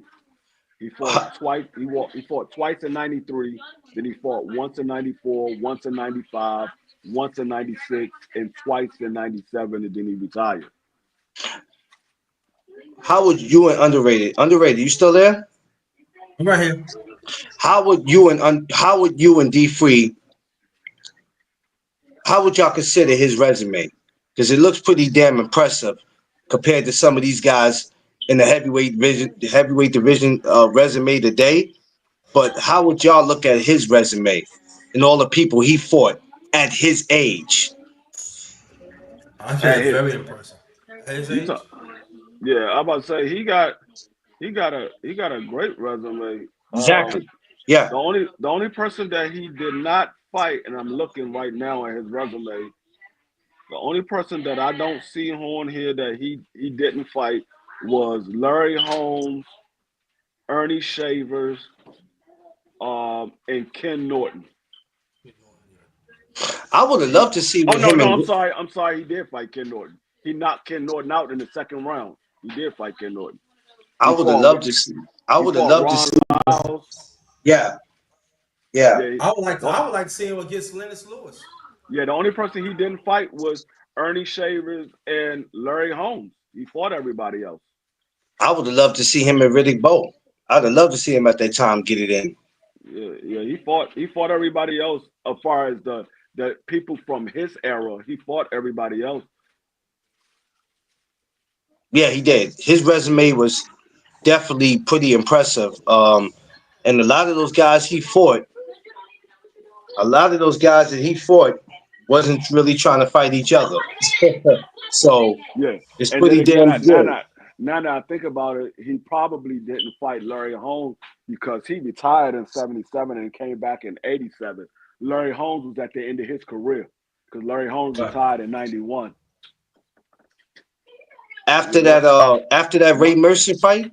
He fought twice. He fought twice in '93. Then he fought once in '94, once in '95, once in '96, and twice in '97, and then he retired. How would you and underrated? Underrated, you still there? I'm right here. How would you and D Free, how would y'all consider his resume? Because it looks pretty damn impressive compared to some of these guys in the heavyweight division resume today. But how would y'all look at his resume and all the people he fought at his age? I feel At it's his, very impressive. At his you talk, age, yeah, I'm about to say he got a great resume. Exactly. Yeah. The only person that he did not fight, and I'm looking right now at his resume, the only person that I don't see on here that he didn't fight was Larry Holmes, Ernie Shavers, and Ken Norton. I would have He, loved to see oh with no, him no, and I'm sorry, he did fight Ken Norton. He knocked Ken Norton out in the second round. He did fight Ken Norton. I He would have fought loved to see I he would have fought loved to Ron see. Lyles. Yeah, yeah. Yeah, I would like to see him against Lennox Lewis. yeah. The only person he didn't fight was Ernie Shavers and Larry Holmes. He fought everybody else. I would have loved to see him and Riddick Bowe. I'd have loved to see him at that time get it in. Yeah, yeah. He fought everybody else as far as the people from his era. He fought everybody else. Yeah, he did. His resume was definitely pretty impressive. And a lot of those guys that he fought wasn't really trying to fight each other. So Yeah, it's and then pretty again, damn good. now that I think about it, he probably didn't fight Larry Holmes because he retired in '77 and came back in '87. Larry Holmes was at the end of his career because Larry Holmes Right. retired in '91. After that Ray Mercer fight,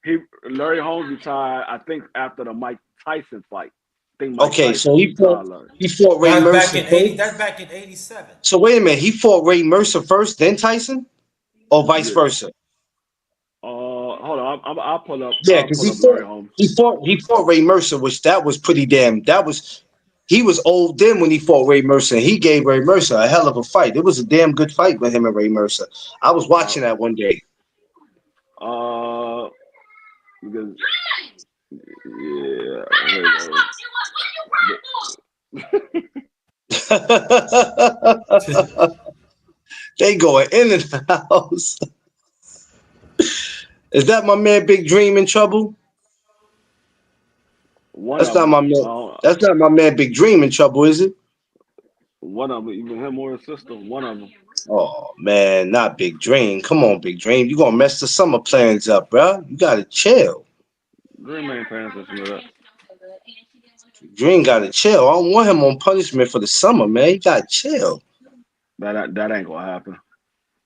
He Larry Holmes retired, I think, after the Mike Tyson fight. I think Mike okay, so Tyson retired Larry. he fought Ray That's back Mercer in '80. first. That's back in '87. So wait a minute, he fought Ray Mercer first, then Tyson, or vice Yeah. versa. hold on. I'll pull up. Yeah, I'll because pull up Larry Holmes. he fought Ray Mercer, which that was pretty damn. That was he was old then when he fought Ray Mercer. And he gave Ray Mercer a hell of a fight. It was a damn good fight with him and Ray Mercer. I was Uh, watching that one day. uh, because yeah, there you They going in and house. Is that my man Big Dream in trouble? one That's of not them. my man. That's not my man Big Dream in trouble, is it? One of them. Even him or his sister. One of them. Oh man, not Big Dream. Come on, Big Dream. You gonna mess the summer plans up, bro. You gotta chill. Green ain't paying attention to that. Dream gotta chill. I don't want him on punishment for the summer, man. He gotta chill. That ain't gonna happen.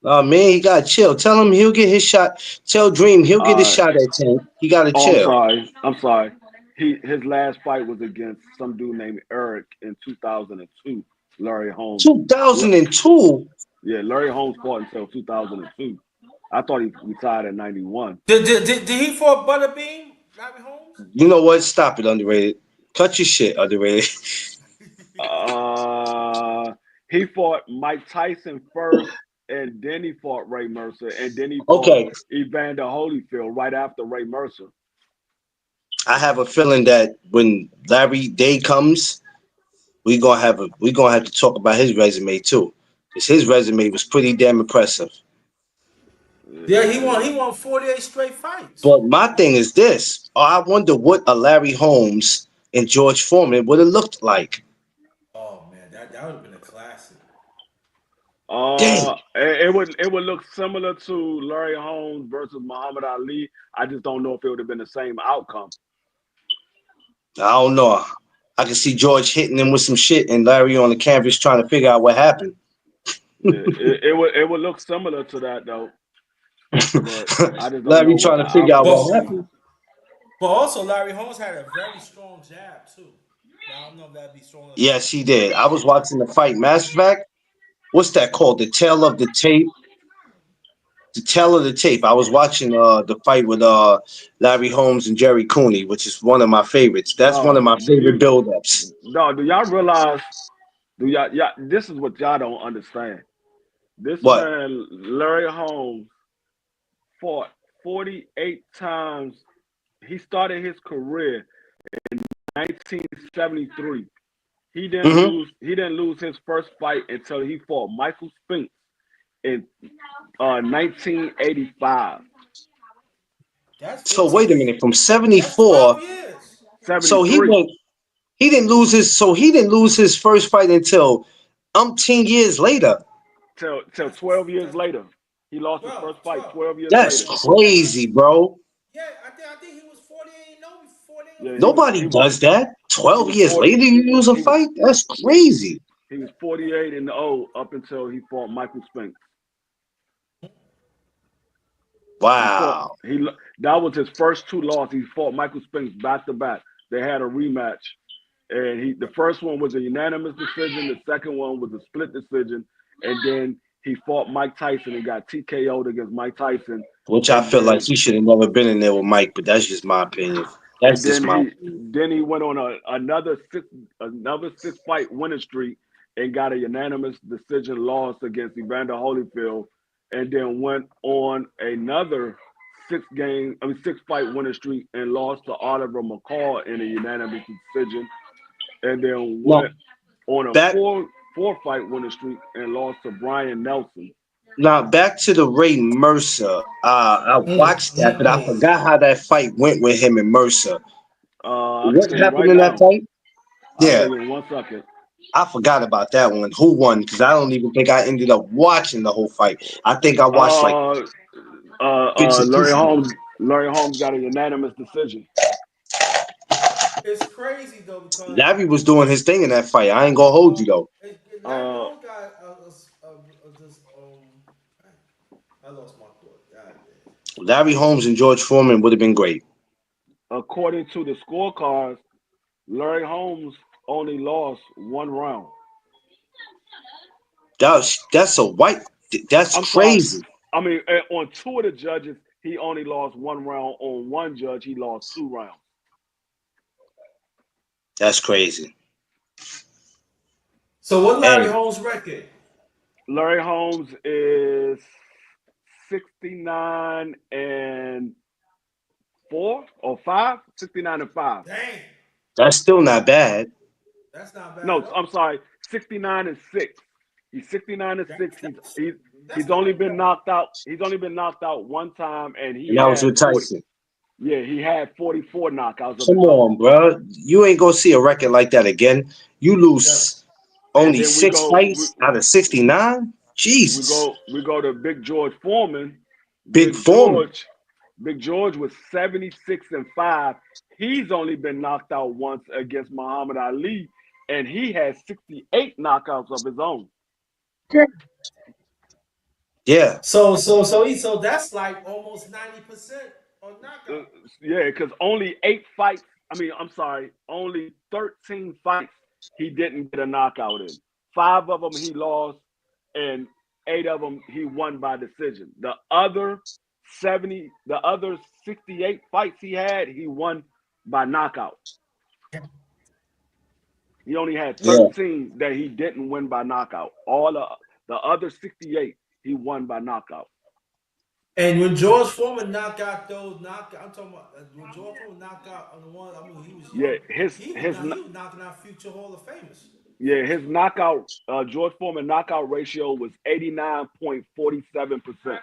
Man, he gotta chill. Tell him he'll get his shot. Tell Dream he'll get his Uh, shot at 10. He gotta oh, I'm chill. sorry. I'm sorry. His last fight was against some dude named Eric in 2002. Larry Holmes. L- 2002. Yeah, Larry Holmes fought until 2002. I thought he retired in '91. Did he fought Butterbean, Larry Holmes? You know what? Stop it, underrated. Cut your shit, underrated. He fought Mike Tyson first, and then he fought Ray Mercer, and then he fought Okay, Evander Holyfield right after Ray Mercer. I have a feeling that when Larry Day comes, we gonna have to talk about his resume too, because his resume was pretty damn impressive. Yeah, Yeah. he won 48 straight fights. But my thing is this: I wonder what a Larry Holmes and George Foreman would have looked like. Oh man, that would have been a classic. Damn, It would look similar to Larry Holmes versus Muhammad Ali. I just don't know if it would have been the same outcome. I don't know. I can see George hitting him with some shit, and Larry on the canvas trying to figure out what happened. Yeah, it would look similar to that though, but I just don't know Larry what trying the to figure out outcome But would what be. happened. but also Larry Holmes had a very strong jab too. But I don't know if that'd be strong enough to Yes, beat he George did. I was Foreman. watching the fight. Matter of fact, what's that called? The tail of the tape. The tail of the tape. I was watching the fight with Larry Holmes and Jerry Cooney, which is one of my favorites. That's one of my favorite You build-ups. no, do y'all realize? Do y'all? Yeah, this is what y'all don't understand. This What? man, Larry Holmes, fought 48 times. He started his career 1973. He didn't Hmm. lose. He didn't lose his first fight until he fought Michael Spinks in 1985. That's So wait 15. a minute. From That's '74, 12 years. so 73 he didn't lose his. So he didn't lose his first fight until umpteen years later. till That's 12 years that's later. He lost his 12, first fight 12. 12 years That's later. Yeah, crazy, bro. yeah. I think he was 48. No, 48 or Yeah, he was 50. Nobody he was does that. he 12 was years 40. later, you lose a He was fight? That's crazy. he was 48 and 0 up until he fought Michael Spinks. He fought Wow. he That was his first two losses. He fought Michael Spinks back to back. They had a rematch, and the first one was a unanimous decision. The second one was a split decision, and then he fought Mike Tyson and got TKO'd against Mike Tyson, Which I and feel like then he should have never been in there with Mike, but that's just my opinion. That's and just then my he opinion. then he went on another six fight winning streak and got a unanimous decision loss against Evander Holyfield, and then went on another six fight winning streak and lost to Oliver McCall in a unanimous decision, and then No, went on a back four fight winning streak and lost to Brian Nelson. now back to the Ray Mercer. I watched that, but I forgot how that fight went with him and Mercer. I can What tell you happened right in that now. fight? I'll tell Yeah, you in 1 second. I forgot about that one. Who won? Because I don't even think I ended up watching the whole fight. I think I watched like Uh, bits and Larry pieces of it. Holmes. Larry Holmes got a unanimous decision. It's crazy though because Larry was doing his thing in that fight. I ain't gonna hold you though. Larry Uh, Holmes got this I lost my thought. God damn. Larry Holmes and George Foreman would have been great. According to the scorecards, Larry Holmes only lost one round. That's a white. That's I'm sorry. crazy. I mean, on two of the judges, he only lost one round on one judge. He lost 2 rounds. That's crazy. So what Larry Hey, Holmes record? Larry Holmes is 69-4 or 5, 69-5. Dang, that's still not bad. that's not bad No, at I'm all. sorry, 69-6. He's 69-6. He's That's not only even been bad. knocked out. He's only been knocked out one time, and And that was with 40. Tyson. Yeah, he had 44 knockouts of Come his own. on, bro. You ain't gonna see a record like that again. You Never. lose And only then we six go we, fights out of 69. we Jesus. go we go to Big George Foreman. Big Big Foreman. George, Big George was 76-5. He's only been knocked out once against Muhammad Ali, and he had 68 knockouts of his own. Yeah. So that's like almost 90% on Uh, knockout. yeah, because only 8 fights. I mean, I'm sorry, only 13 fights he didn't get a knockout in. 5 of them he lost, and 8 of them he won by decision. The other 68 fights he had, he won by knockout. He only had Yeah. 13 that he didn't win by knockout. All the other 68 he won by knockout. And when George Foreman knocked out those knockout, I'm talking about when George Foreman knocked out on the one. I mean, he was Yeah, young. his He was his not. He was knocking out future Hall of Famous. yeah his knockout George Foreman knockout ratio was 89.47%.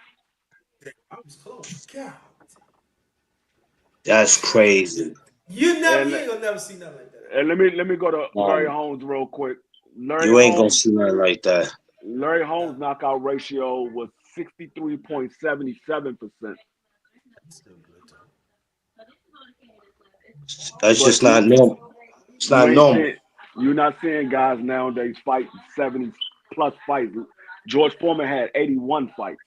I was close. God, That's crazy. you And ain't gonna never see nothing like that and again. let me go to Larry Um, Holmes real quick. Larry you ain't gonna Holmes see nothing like that. Larry Nah, Holmes knockout ratio was 63.77%. that's still good though. That's But just not normal. It's you not ain't normal. seeing you're not seeing guys nowadays fight 70 plus fights. George Foreman had 81 fights.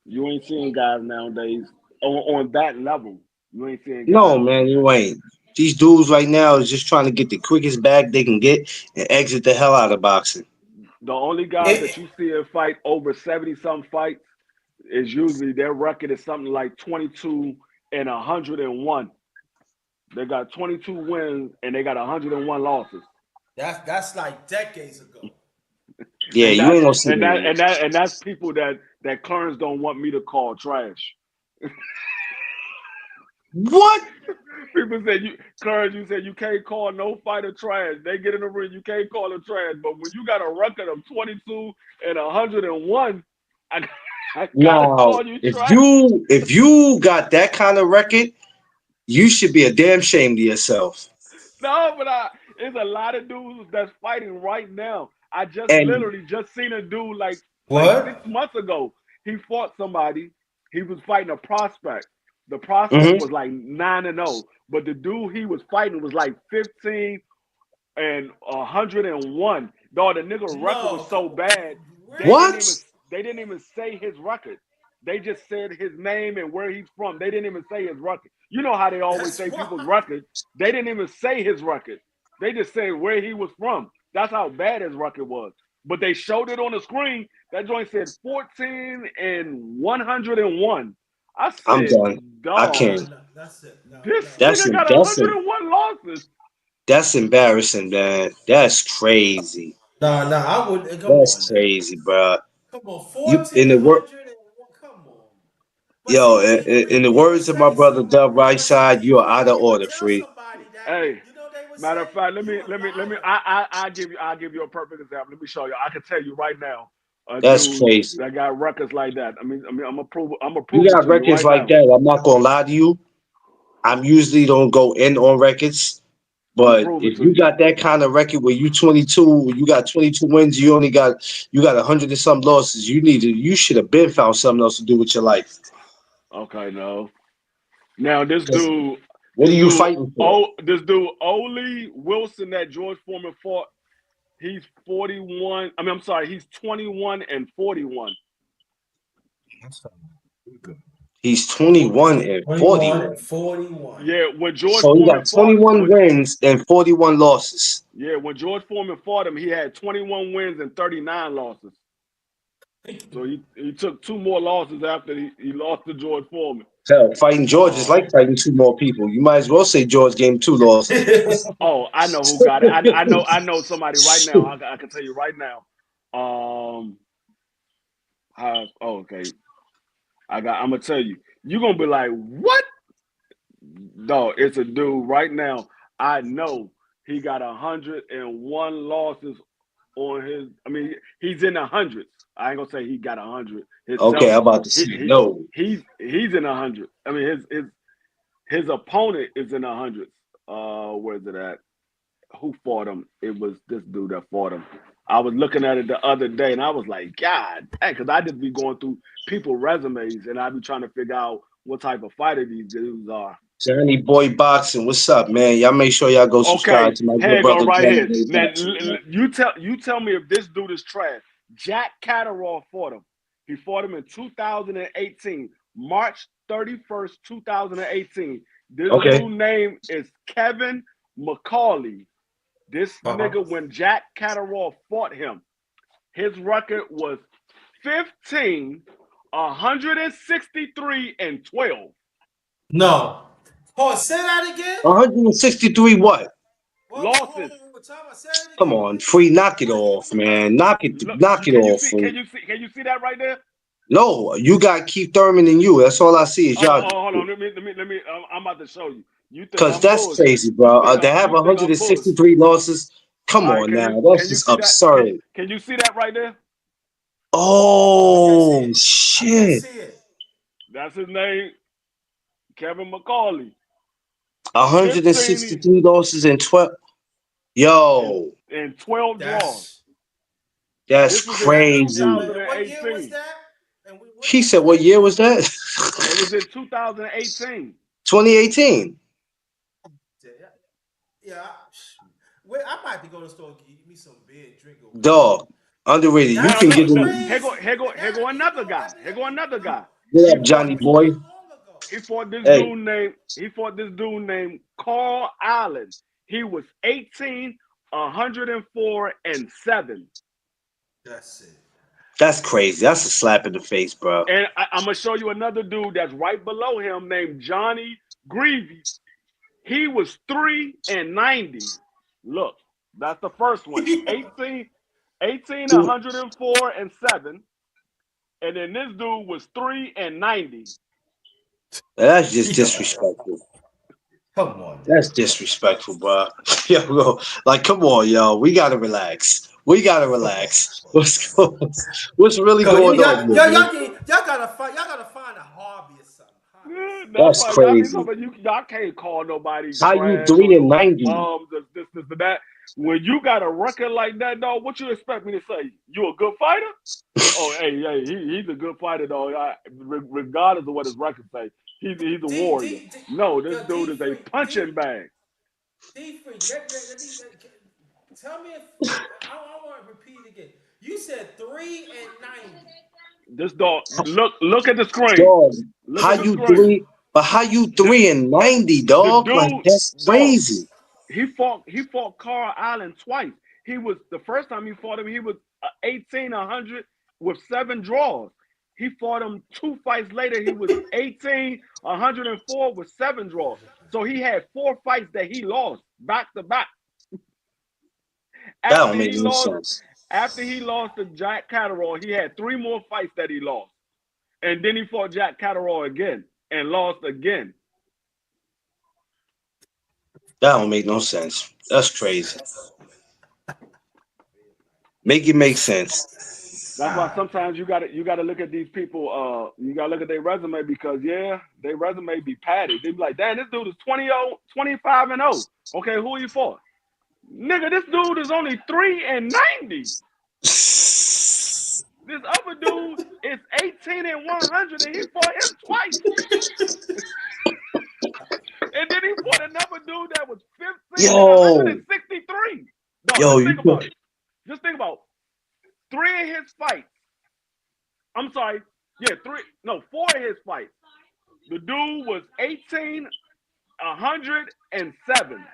You ain't seeing guys nowadays on that level. You ain't seeing No, guys man, you ain't. These dudes right now is just trying to get the quickest bag they can get and exit the hell out of boxing. the only guys that It, you see a fight over 70 some fights is usually their record is something like 22 and 101. They got 22 wins and they got 101 losses. that's like decades ago. Yeah, And you that ain't gonna see and that that. and that and that's people that Clarence don't want me to call trash. What? People say you said you can't call no fighter trash. They get in the ring, you can't call them trash. But when you got a record of 22 and 101, I, I gotta Now, call you if trash. you got that kind of record, you should be a damn shame to yourself. No, but it's a lot of dudes that's fighting right now. I just And literally just seen a dude like What? 6 months ago. He fought somebody. He was fighting a prospect. The prospect mhm. was like 9-0, but the dude he was fighting was like 15 and 101. Dog, the nigga record was No, come so on. bad they Really? didn't What? even they didn't even say his record. They just said his name and where he's from. They didn't even say his record. You know how they always That's say people's why. record. They didn't even say his record. They just said where he was from. That's how bad his record was. But they showed it on the screen. That joint said 14 and 101. I I'm said, done. I dog, No, can't. no, that's it. No, this no. nigga got That's 101 losses. that's embarrassing, man. That's crazy. No, no, I would come on That's now. crazy, bro. Come on, You in 14 the word, 100 and one. Come on. But yo, see, in the you would words of my say brother something. Dub Right But see, Side, you are out of you would order, tell free. somebody that. Hey, You know they would matter of say fact, you a let me liar. I'll give you a perfect example. Let me show you. I can tell you right now, a That's dude crazy. that got records like that. I'm gonna You prove it got to you records right like now. that. I'm not gonna lie to you. I'm usually don't go in on records, I'm gonna but prove it if to you you. got that kind of record where you 22, you got 22 wins, you got 100 and some losses. You should have been found something else to do with your life. Okay, no. Now 'Cause what are you fighting for? This dude Ole Wilson that George Foreman fought. He's 41. I mean, I'm sorry, he's 21 and 41. That's fine. We're good. He's 21 and 21 and 41. 41. Yeah, when George So he Foreman got fought, 21 wins and 41 losses. when George Foreman fought him, he had 21 wins and 39 losses. So he took two more losses after he lost to George Foreman. Hell, fighting George is like Um, fighting two more people. You might as well say George gave him two losses. oh, I know who got it. I know somebody right now. I can tell you right now. Um, okay. I'm gonna tell you. You're gonna be like, what? No, it's a dude right now. I know he got 101 losses on his. I mean, he's in the hundreds. I ain't gonna say he got 100 Okay, himself. I'm about to He, say he no. he's in the hundreds. I mean, his opponent is in the hundreds. Where's it at? Who fought him? It was this dude that fought him. I was looking at it the other day and I was like, God, because I just be going through people resumes and I be trying to figure out what type of fighter these dudes are. Johnny Boy Boxing, what's up, man? Y'all make sure y'all go subscribe Okay, to my here good you go brother right Johnny here. Boy Now Boxing, man. you tell me if this dude is trash. Jack Catterall fought him. He fought him in 2018, March 31st, 2018. This Okay. dude name is Kevin McCauley. This Uh-huh. nigga, when Jack Catterall fought him, his record was 15, 163, and 12 No. Hold on, say that again. 163 what? losses. Hold on. Time I say it Come again, on, please. free, knock it What year off, was that? man. Look, Knock it can you off, see? free. Can you see that right there? No, you got Keith Thurman and you. That's all I see is y'all. Hold on. Let me. I'm about to show you. You think Cause I'm that's bullshit? crazy, bro. To have You think I'm bullshit? 163 losses, come All right, on now. That's can you just see that? absurd. Can you see that right there? Oh, I can't see Oh, it. I can't shit. see it. That's his name, Kevin McCauley. 15 163 losses and 12. and Yo, 12 draws. That's that's This was in crazy. and what year was 2018. that? And what He year said, was what that year was again? that? It was in 2018. 2018. Yeah, yeah. Wait, I might have to go to the store and get me some beer and drink over this shit. Dog, underrated. You Now That's can get look. in. crazy. Here go another guy. Let me Here go another guy. Get He up, fought Johnny was boy. that long ago? Hey, He fought this dude named Carl Allen. He was 18, 104, and 7. That's it. that's crazy. That's a slap in the face, bro. And I'm gonna show you another dude that's right below him named Johnny Greavy. He was 3 and 90. Look, that's the first one. 18, Dude, 104, and 7. And then this dude was 3 and 90. that's just Yo, disrespectful. come on now. That's disrespectful, bro. Yo, bro, like, come on, yo. We gotta relax. We gotta Come on. relax. What's really Go, going on here, man? y'all gotta find a hobby or something. Hobby or Yeah, something. that's That's why y'all be talking crazy. about y'all can't call nobody How you trash or 3 and nobody 90? bums or this, and that. When you got a record like that, dog, what you expect me to say? You a good fighter? Oh, hey, he's a good fighter, though. Regardless of what his record say, he's a D warrior. D D No, this yo dude D is a free punching bag. D free. Let me tell me if I want to repeat it again. You said 3 and 90. This dog, look at the screen. Dog, Look how at the you screen. 3, but how you The, 3 and 90, the dog? Like, dude, that's dog, crazy. he fought Carl Allen twice. He was the first time he fought him. He was 18, 100 with 7 draws. He fought him 2 fights later. He was 18, 104 with 7 draws. So he had 4 fights that he lost back to back. That After don't make he any lost, sense. after he lost to Jack Catterall, he had 3 more fights that he lost, and then he fought Jack Catterall again and lost again. That don't make no sense. That's crazy. Make it make sense. That's why sometimes you gotta look at these people. You gotta look at their resume because their resume be padded. They be like, damn, this dude is 25 and 0. Okay, who he fought? Nigga, this dude is only 3 and 90. This other dude is 18 and 100, and he fought him twice. And then he fought another dude that was 15 and Yo, 163. No, yo, just you think about it. Just think about 3 of his fights. I'm sorry. Yeah, 4 of his fights. The dude was 18, 107.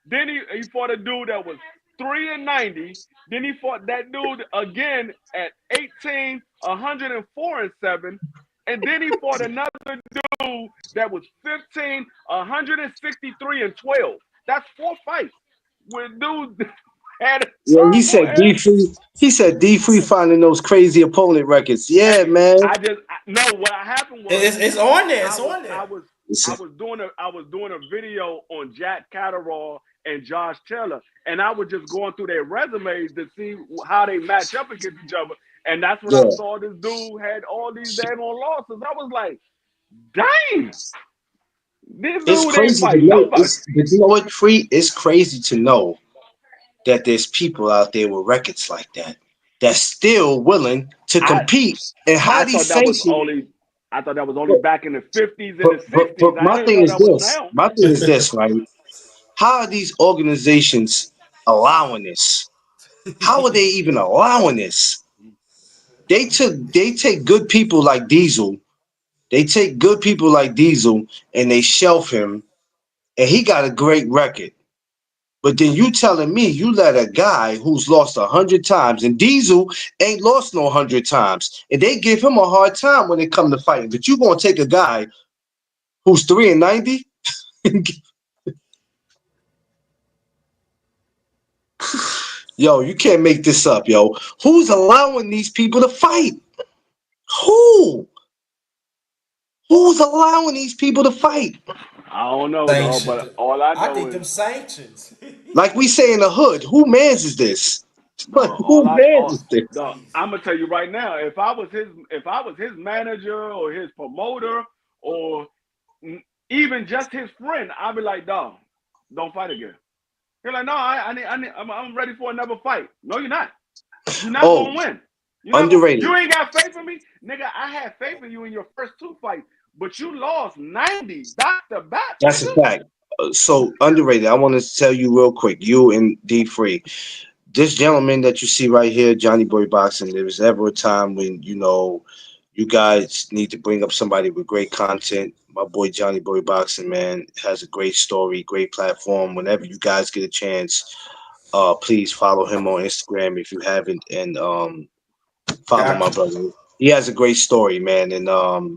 Then he fought a dude that was 3 and 90. Then he fought that dude again at 18, 104-7, and then he fought another dude that was 15, 163-12. That's 4 fights with dudes had a Yeah, he turmoil. said D free. He said D free finding those crazy opponent records. Yeah, Hey, man. no. What happened was It's on there. I It's was on I there. was It's- I was doing a video on Jack Catterall and Josh Taylor, and I was just going through their resumes to see how they match up against each other. And that's when I yeah, saw this dude had all these damn on losses. I was like, dang, this it's dude ain't crazy to fight know. nobody. But you know what, free? It's crazy to know that there's people out there with records like that that's still willing to I compete. And how I these thought that was sanctions. only I thought that was only But, back in the 50s and the 60s. but I my didn't thing know is that was this. now. My thing is this, right? How are these organizations allowing this? How are they even allowing this? They take good people like Diesel. They take good people like Diesel and they shelf him, and he got a great record. But then you telling me you let a guy who's lost 100 times, and Diesel ain't lost no 100 times, and they give him a hard time when it come to fighting. But you gonna take a guy who's 3-90? Yo, you can't make this up, yo. Who's allowing these people to fight? Who? Who's allowing these people to fight? I don't know, dog, Sanctions. but all I I know think is them sanctions. Like we say in the hood, who mans is this? no, Who mans is this? no, I'm gonna tell you right now, if I was his manager or his promoter or even just his friend, I'd be like, dog, don't fight again. You're like, no, I'm ready for another fight. No, you're not. You're not Oh, gonna win. You're not gonna. underrated. You ain't got faith in me, nigga. I had faith in you in your first two fights, but you lost 90 back to back, That's a nigga. fact. So underrated. I want to tell you real quick, you and D Free. This gentleman that you see right here, Johnny Boy Boxing, there was ever a time when, you guys need to bring up somebody with great content. My boy Johnny Boy Boxing, man, has a great story, great platform. Whenever you guys get a chance, please follow him on Instagram if you haven't, and follow my Gotcha. brother. He has a great story, man, and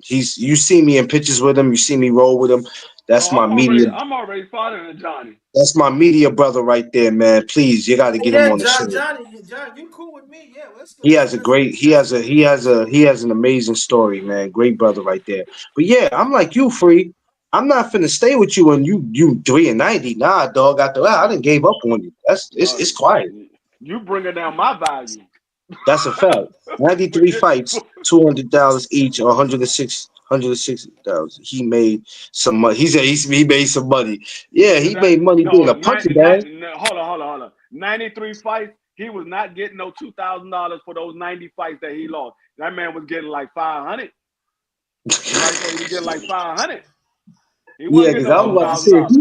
you see me in pictures with him, you see me roll with him. That's Oh, my media. I'm already following Johnny. That's my media brother right there, man. Please, you got to get him Yeah, on the show. John, you cool with me? Yeah, let's He let's has a let's great, let's he has an amazing story, man. Great brother right there. But yeah, I'm like you, free. I'm not finna stay with you and you 3-90. Nah, dog. After that, I done gave up on you. No, It's quiet. you bringing down my value. That's a fact. 93 Forget. fights, $200 each, or 160,000. He made some money. He said he made some money. Yeah, he made money being No, a punching bag. no, hold on. 93 fights. He was not getting no $2,000 for those 90 fights that he lost. That man was getting like 500. Somebody said he was getting like 500. He Yeah, wasn't getting because no I was two about to oh thousand say dollars.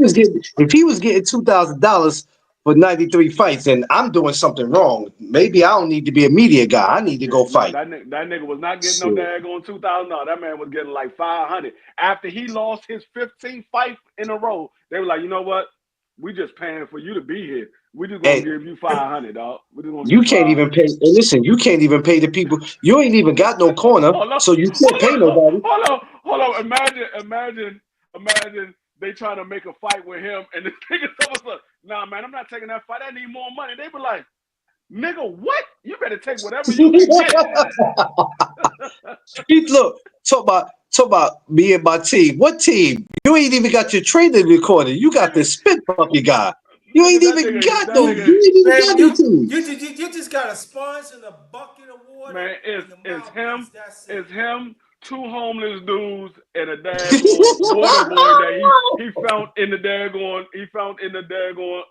if he was getting $2,000 for 93 fights, then I'm doing something wrong. Maybe I don't need to be a media guy. I need to go No, fight. that nigga was not getting no Shit. daggone $2,000. That man was getting like 500. After he lost his 15th fight in a row, they were like, you know what? We just paying for you to be here. We just gonna And give you 500, dog. We just gonna give you you can't even 500. pay. And listen, you can't even pay the people. You ain't even got no corner, Hold on, so you can't pay hold nobody. on, hold on. Imagine they trying to make a fight with him, and the nigga tell us, "Nah, man, I'm not taking that fight. I need more money." They be like, "Nigga, what? You better take whatever you can get." He look talk about me and my team. What team? You ain't even got your training recorded. You got the nigga, spit puppy guy. You ain't nigga, even got that no. nigga, You ain't even man, got no team. you just got a sponge and a bucket of water man, and your him, mouthpiece. That's it. it's him, two homeless dudes, and a daggone water boy that he found in the daggone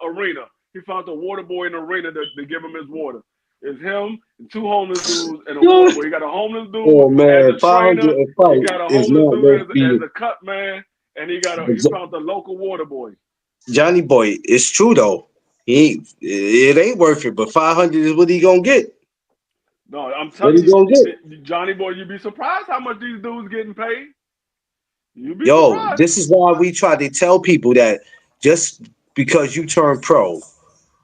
arena. He found the water boy in the arena to give him his water. It's him, two homeless dudes, and a water boy. He got a homeless dude Oh as man, a 500 trainer. a He fight got a is homeless not dude worth as being. a cut man, and he found the local water boy. Johnny Boy, it's true though. It ain't worth it, but 500 is what he gonna get. No, I'm What telling he you, gonna get? Johnny boy, you'd be surprised how much these dudes getting paid. You'd be Yo, surprised. this is why we try to tell people that just because you turn pro,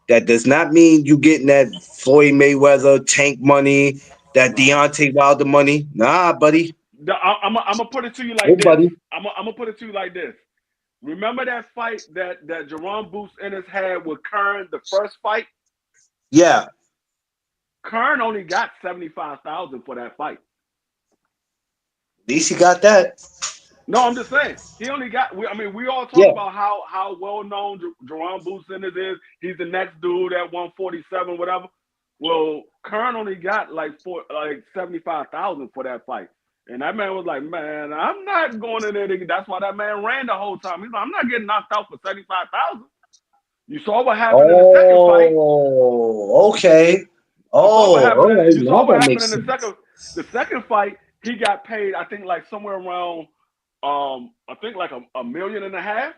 that does not mean you getting that Floyd Mayweather tank money. That Nah. Deontay Wilder money. Nah, buddy. I'm gonna put it to you like Hey, this. buddy. I'm gonna put it to you like this. Remember that fight that Jerome Boots Ennis had with Kern, the first fight? Yeah. Kern only got 75,000 for that fight. At least he got that. No, I'm just saying he only got. I mean, we all talk Yeah. about how well known Jerome Boots Ennis is. He's the next dude at 147, whatever. Well, Kern only got like 75,000 for that fight. And that man was like, man, I'm not going in there. That's why that man ran the whole time. He's like, I'm not getting knocked out for 75,000. You saw what happened in the second fight. Oh, okay. You saw what Oh, happened. all right. You Now saw what that happened makes in the sense. second. The second fight, he got paid. I think like somewhere around, I think like a million and a half.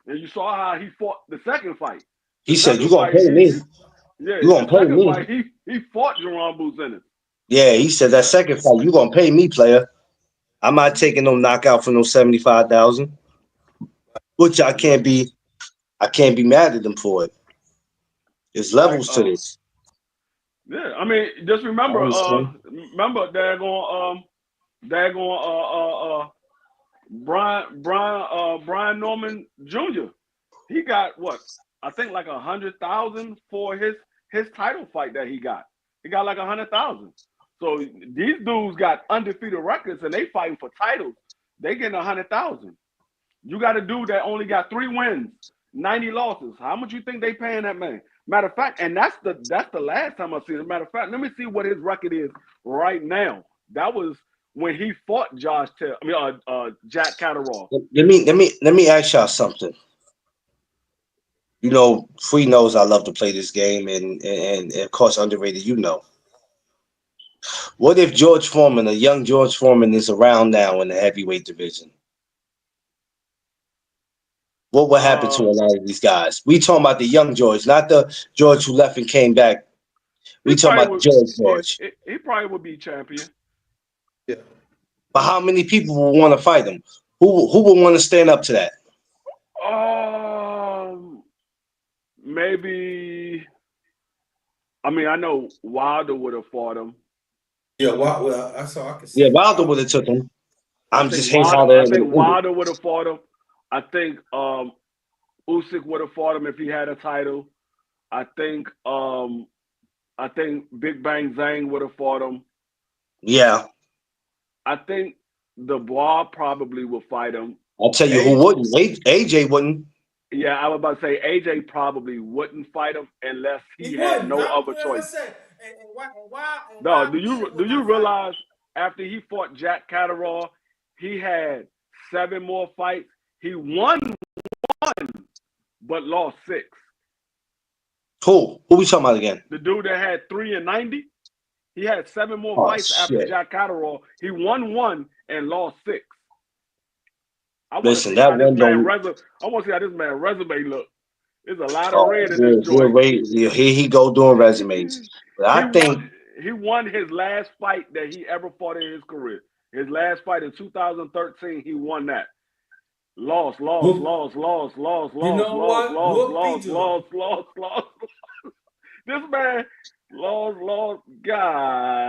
And you saw how he fought the second fight. The He said, "You second gonna fight, pay me? yeah, You the gonna pay second me?" fight, he fought Jerome Boots Ennis. Yeah, he said that second fight, you gonna pay me, player. I'm not taking no knockout for no 75,000. Which Yeah, I can't be mad at him for it. There's like levels to this. yeah. I mean, just I remember, understand. they're going, Brian Norman Jr. He got what? I think like 100,000 for his title fight that he got. He got like 100,000. So these dudes got undefeated records and they fighting for titles. They getting 100,000. You got a dude that only got 3 wins, 90 losses. How much you think they paying that man? Matter of fact, and that's the last time I seen it. Matter of fact, let me see what his record is right now. That was when he fought Jack Catterall. Let me ask y'all something. You know, Free knows I love to play this game, and of course, underrated. You know, what if George Foreman, a young George Foreman, is around now in the heavyweight division? What would happen to Uh, a lot of these guys? We talking about the young George, not the George who left and came back. he We talking probably about the would. George George. He probably would be champion. Yeah. But how many people will want to fight him? Who would want to stand up to that? Um, maybe. I mean, I know Wilder would have fought him. Yeah. Well, I saw. I can Yeah, see Wilder would Wilder. have took him. I I'm think just hating Wilder. how they I would think have ended. Wilder would have fought him. I think Usyk would have fought him if he had a title. I think Big Bang Zhang would have fought him. Yeah, I think the Bois probably would fight him. I'll tell you who A, wouldn't. AJ wouldn't. yeah, I was about to say AJ probably wouldn't fight him unless He he had wouldn't. no I, other choice. let's say, and No, why do Usyk you do would you not fight him? realize after he fought Jack Catterall, he had 7 more fights. He won one, but lost 6. Who we talking about again? The dude that had 3 and 90, he had 7 more Oh fights after shit! Jack Catterall. He won one and lost 6. I want to Listen, see that how this one man don't. resume. I want to see how this man resume look. There's a lot of Oh, red in this he'll joint. wait. Here he go doing resumes. But He I won. think He won his last fight that he ever fought in his career. His last fight in 2013, he won that. Lost, lost, Whoop. lost, lost, lost, You lost, know lost, what? lost, Whoopie lost, do. lost, lost, lost. This man lost, lost.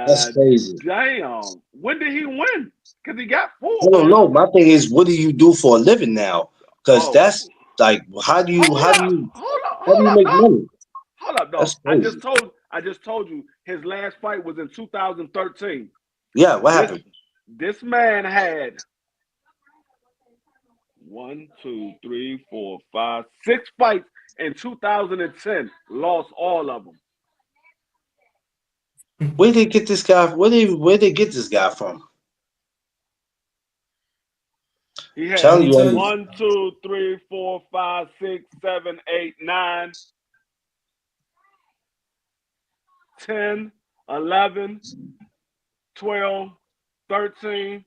that's God crazy. damn. When did he win? Because he got I 4, don't man. know. My thing is, what do you do for a living now? Because Oh, that's like, how do you hold how do up, you hold up, how do hold you up, make dog. money? Hold up, dog. That's crazy. I just told you his last fight was in 2013. Yeah, what This happened? this man had 6 fights in 2010. Lost all of them. Where they get this guy? Where they get this guy from? He Let had Telling me you, tell you. 1, 2, 3, 4, 5, 6, 7, 8, 9, 10, 11, 12, 13.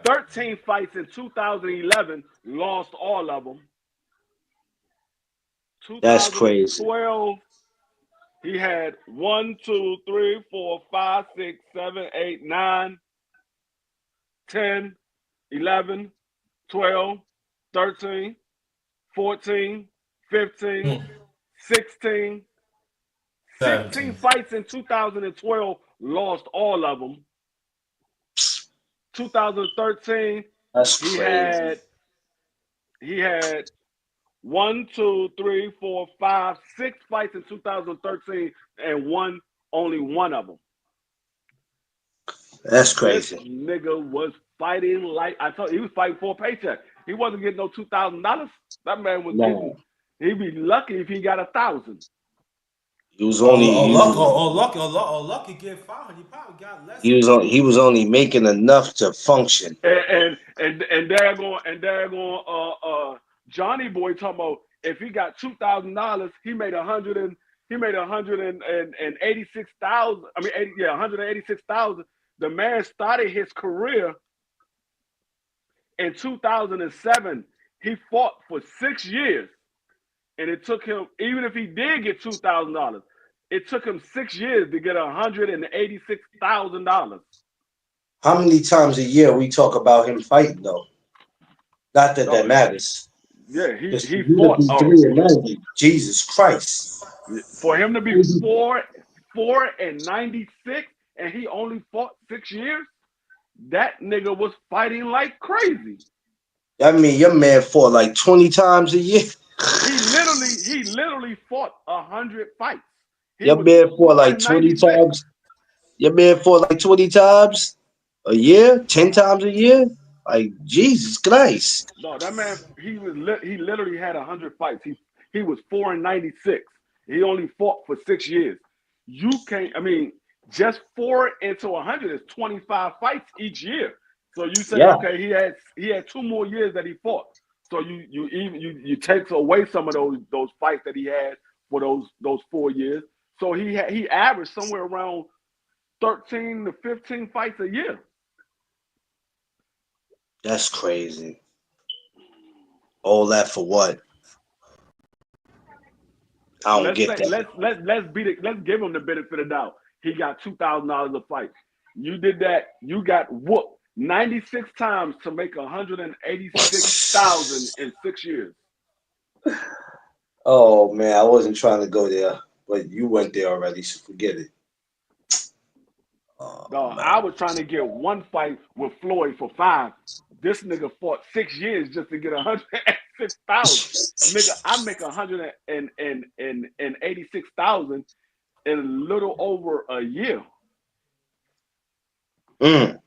13 fights in 2011. Lost all of them. that's crazy. 2012. He had 1, 2, 3, 4, 5, 6, 7, 8, 9, 10, 11, 12, 13, 14, 15, Hmm. 16. 16 17. fights in 2012, lost all of them. 2013, That's he crazy. had he had one, two, three, four, five, six fights in 2013, and won only one of them. That's This crazy. nigga was fighting like I told you, he was fighting for a paycheck. He wasn't getting no $2,000. That man was getting. No, He'd be lucky if he got 1,000. he was only Lucky get 500. He probably got less than that. he was only making enough to function. They're going Johnny Boy talking about if he got $2,000, he made 186,000. I mean, 186,000. The man started his career in 2007. He fought for 6 years, and it took him, even if he did get $2,000, it took him 6 years to get $186,000. How many times a year we talk about him fighting though? Not that No, that matters. yeah, Just for he you to fought. be 3-90, Jesus Christ. For him to be 4-96, and he only fought 6 years. That nigga was fighting like crazy. I mean, your man fought like 20 times a year. He literally fought 100 fights. He Your was man fought four like and 20 ninety six. times. Your man fought like 20 times a year, 10 times a year. Like Jesus Christ. No, that man, he literally had 100 fights. He was 4 and 96. He only fought for 6 years. You can't. I mean, just 4 into 100 is 25 fights each year. So you say, Yeah, okay, he had 2 more years that he fought. So you take away some of those fights that he had for those 4 years. So he averaged somewhere around 13 to 15 fights a year. that's crazy. All that for what? I don't Let's get say that. let's give him the benefit of the doubt. He got $2,000 a fight. You did that. You got whooped 96 times to make 186,000 in 6 years. Oh man, I wasn't trying to go there, but you went there already, so forget it. Oh No, man. I was trying to get one fight with Floyd for 5. This nigga fought 6 years just to get 186,000. Nigga, I make 186,000 in a little over a year. Mm.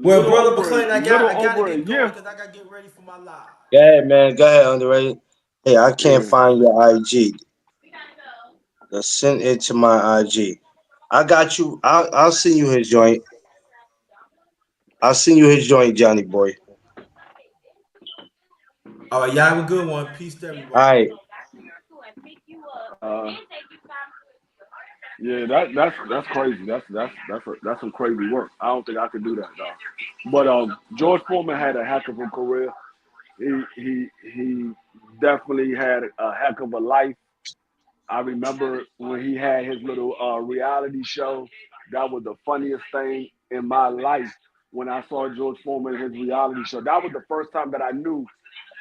Well, Little brother over McClain, little I gotta over a get going year. because I gotta get ready for my live. Go ahead, man. Go ahead, underrated. Hey, I can't Yeah. find your IG. Let's send it to my IG. I got you. I'll send you his joint. I'll send you his joint, Johnny boy. All right, y'all have a good one. Peace to All everybody. right. Uh, yeah, that's crazy. That's some crazy work. I don't think I could do that, though. But George Foreman had a heck of a career. He definitely had a heck of a life. I remember when he had his little reality show. That was the funniest thing in my life when I saw George Foreman in his reality show. That was the first time that I knew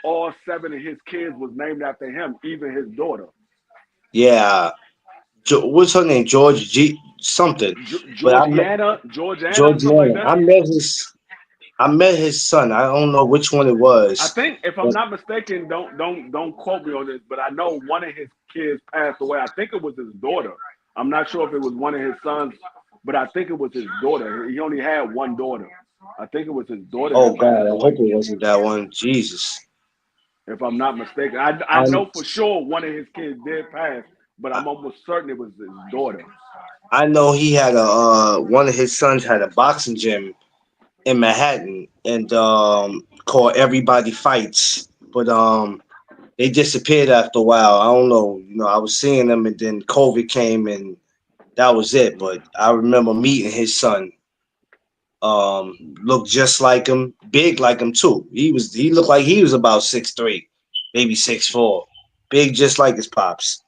all 7 of his kids was named after him, even his daughter. Yeah. What's her name? George G something. But I met Georgiana, or something like Georgiana. that. I met his son. I don't know which one it I was. think, if I'm But not mistaken, don't quote me on this, but I know one of his kids passed away. I think it was his daughter. I'm not sure if it was one of his sons, but I think it was his daughter. He only had one daughter. I think it was his daughter oh that God, passed I hope away. it wasn't that one. Jesus. If I'm not mistaken, I I know for sure one of his kids did pass, but I I'm almost certain it was his daughter. I know he had a one of his sons had a boxing gym in Manhattan and called Everybody Fights. But they disappeared after a while. I don't know. You know, I was seeing them and then COVID came and that was it. But I remember meeting his son. Looked just like him, big like him too. He looked like he was about 6'3", maybe 6'4", big just like his pops.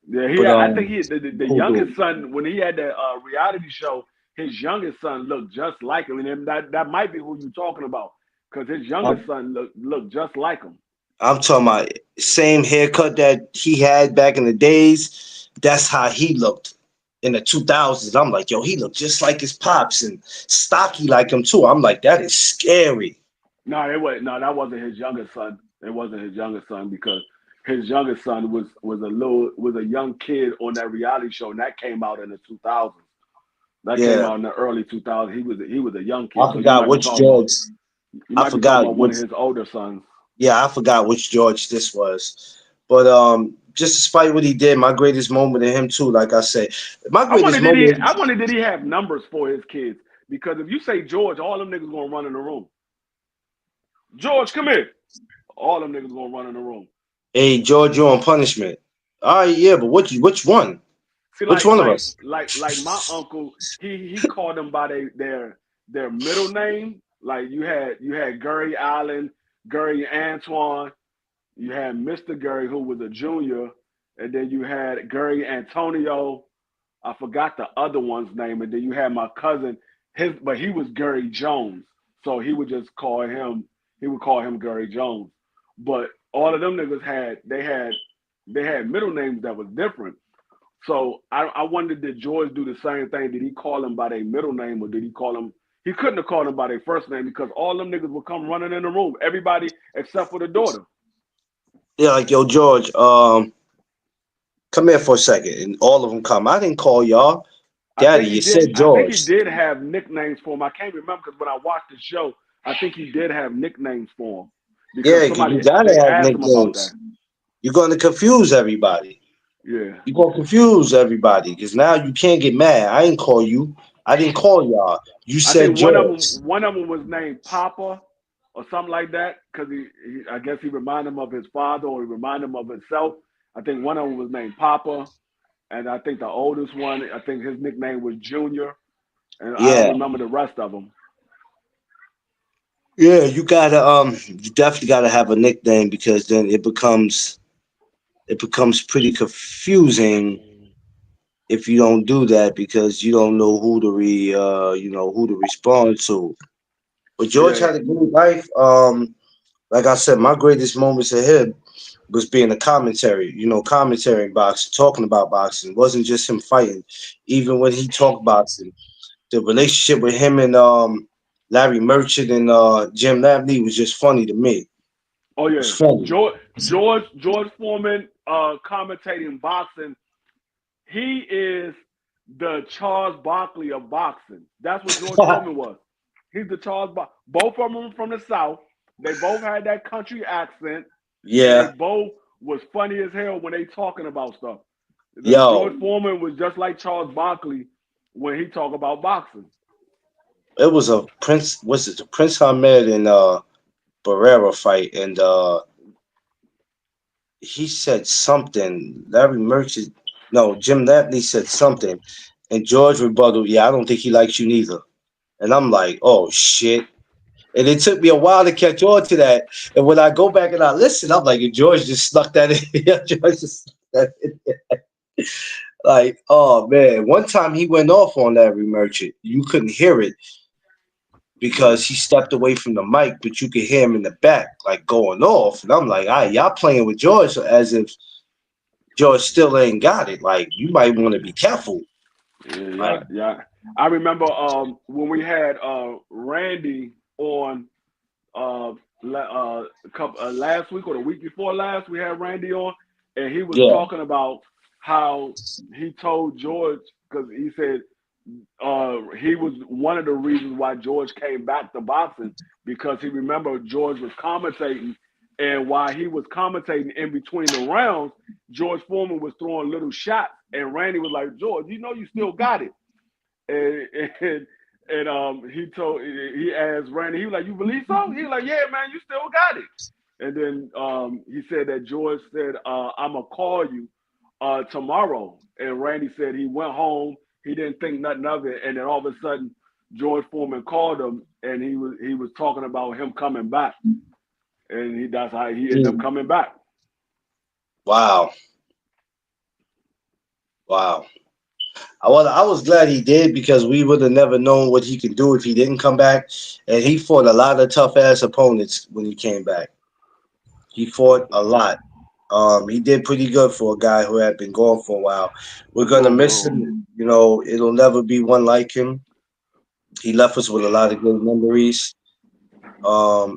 Yeah, But I think the cool youngest dude. son, when he had the reality show, his youngest son looked just like him, and that might be who you're talking about, because his youngest I'm, son looked just like him. I'm talking about same haircut that he had back in the days. That's how he looked in the 2000s. I'm like, yo, he looked just like his pops and stocky like him too. I'm like, that is scary. No, it was no, that wasn't his youngest son. It wasn't his youngest son because his youngest son was a young kid on that reality show, and that came out in the 2000s. That came Yeah, out in the early 2000s. He was a young kid, I so you forgot might be which talking about George. you I might be talking forgot about one which. of his older sons. Yeah, I forgot which George this was. But just despite what he did, my greatest moment in him too. Like I say, my greatest moment. I wonder did he have numbers for his kids? Because if you say George, all them niggas gonna run in the room. George, come here. All them niggas gonna run in the room. Hey, George, you're on punishment. All right, yeah, but which one? See, Which one of us? like my uncle, he called them by their middle name. Like you had Gary Allen, Gary Antoine, you had Mr. Gary who was a junior, and then you had Gary Antonio. I forgot the other one's name, and then you had my cousin. But he was Gary Jones, so he would call him Gary Jones. But all of them niggas had middle names that was different. So I wondered, did George do the same thing? Did he call him by their middle name, or did he call him? He couldn't have called him by their first name because all them niggas would come running in the room. Everybody except for the daughter. Yeah, like yo, George, come here for a second, and all of them come. I didn't call y'all, Daddy. You said I think he George. did have nicknames for him. I can't remember because when I watched the show, I think he did have nicknames for him because Yeah, 'cause somebody you gotta they have asked him about that. nicknames. You're gonna confuse everybody. Yeah. You're gonna confuse everybody because now you can't get mad. I ain't call you. I didn't call y'all. You I said think George. one of them was named Papa or something like that because I guess he reminded him of his father or he reminded him of himself. I think one of them was named Papa, and I think the oldest one, I think his nickname was Junior, and I don't Yeah, remember the rest of them. yeah. You definitely gotta have a nickname because then it becomes pretty confusing if you don't do that because you don't know who to respond to. But George Yeah. had a good life. Like I said, my greatest moments of him was being a commentary. Commentary boxing, talking about boxing. It wasn't just him fighting. Even when he talked boxing, the relationship with him and Larry Merchant and Jim Labney was just funny to me. It Oh was yeah. funny. George Foreman commentating boxing. He is the Charles Barkley of boxing. That's what George Foreman was. He's the both of them were from the South. They both had that country accent, and they Yeah, both was funny as hell when they talking about stuff. The yo, George Foreman was just like Charles Barkley when he talk about boxing. it was a Prince. Was it the Prince Ahmed and Barrera fight? And he said something. Larry Merchant, no, Jim Labney said something, and George rebutted, "Yeah, I don't think he likes you neither." And I'm like, "Oh shit." And it took me a while to catch on to that. And when I go back and I listen, I'm like, George just snuck that in. Yeah, George just snuck that in. Like, oh man. One time he went off on Larry Merchant. You couldn't hear it Yeah. because he stepped away from the mic, but you could hear him in the back, like going off. And I'm like, all right, y'all playing with George as if George still ain't got it. Like, you might want to be careful. Yeah, yeah, Like, yeah. I remember when we had Randy on uh, last week or the week before last, we had Randy on, and he was yeah, talking about how he told George because he said he was one of the reasons why George came back to boxing because he remembered George was commentating, and while he was commentating in between the rounds, George Foreman was throwing little shots, and Randy was like, "George, you know you still got it." And he asked Randy, he was like, "You believe so?" He was like, "Yeah, man, you still got it." And then he said that George said, "I'm gonna call you tomorrow." And Randy said he went home, he didn't think nothing of it, and then all of a sudden George Foreman called him, and he was talking about him coming back, and that's how he ended up mm, coming back. wow, wow. I was glad he did because we would have never known what he could do if he didn't come back. And he fought a lot of tough ass opponents when he came back. He fought a lot. He did pretty good for a guy who had been gone for a while. We're gonna For miss real. him. You know, it'll never be one like him. He left us with a lot of good memories.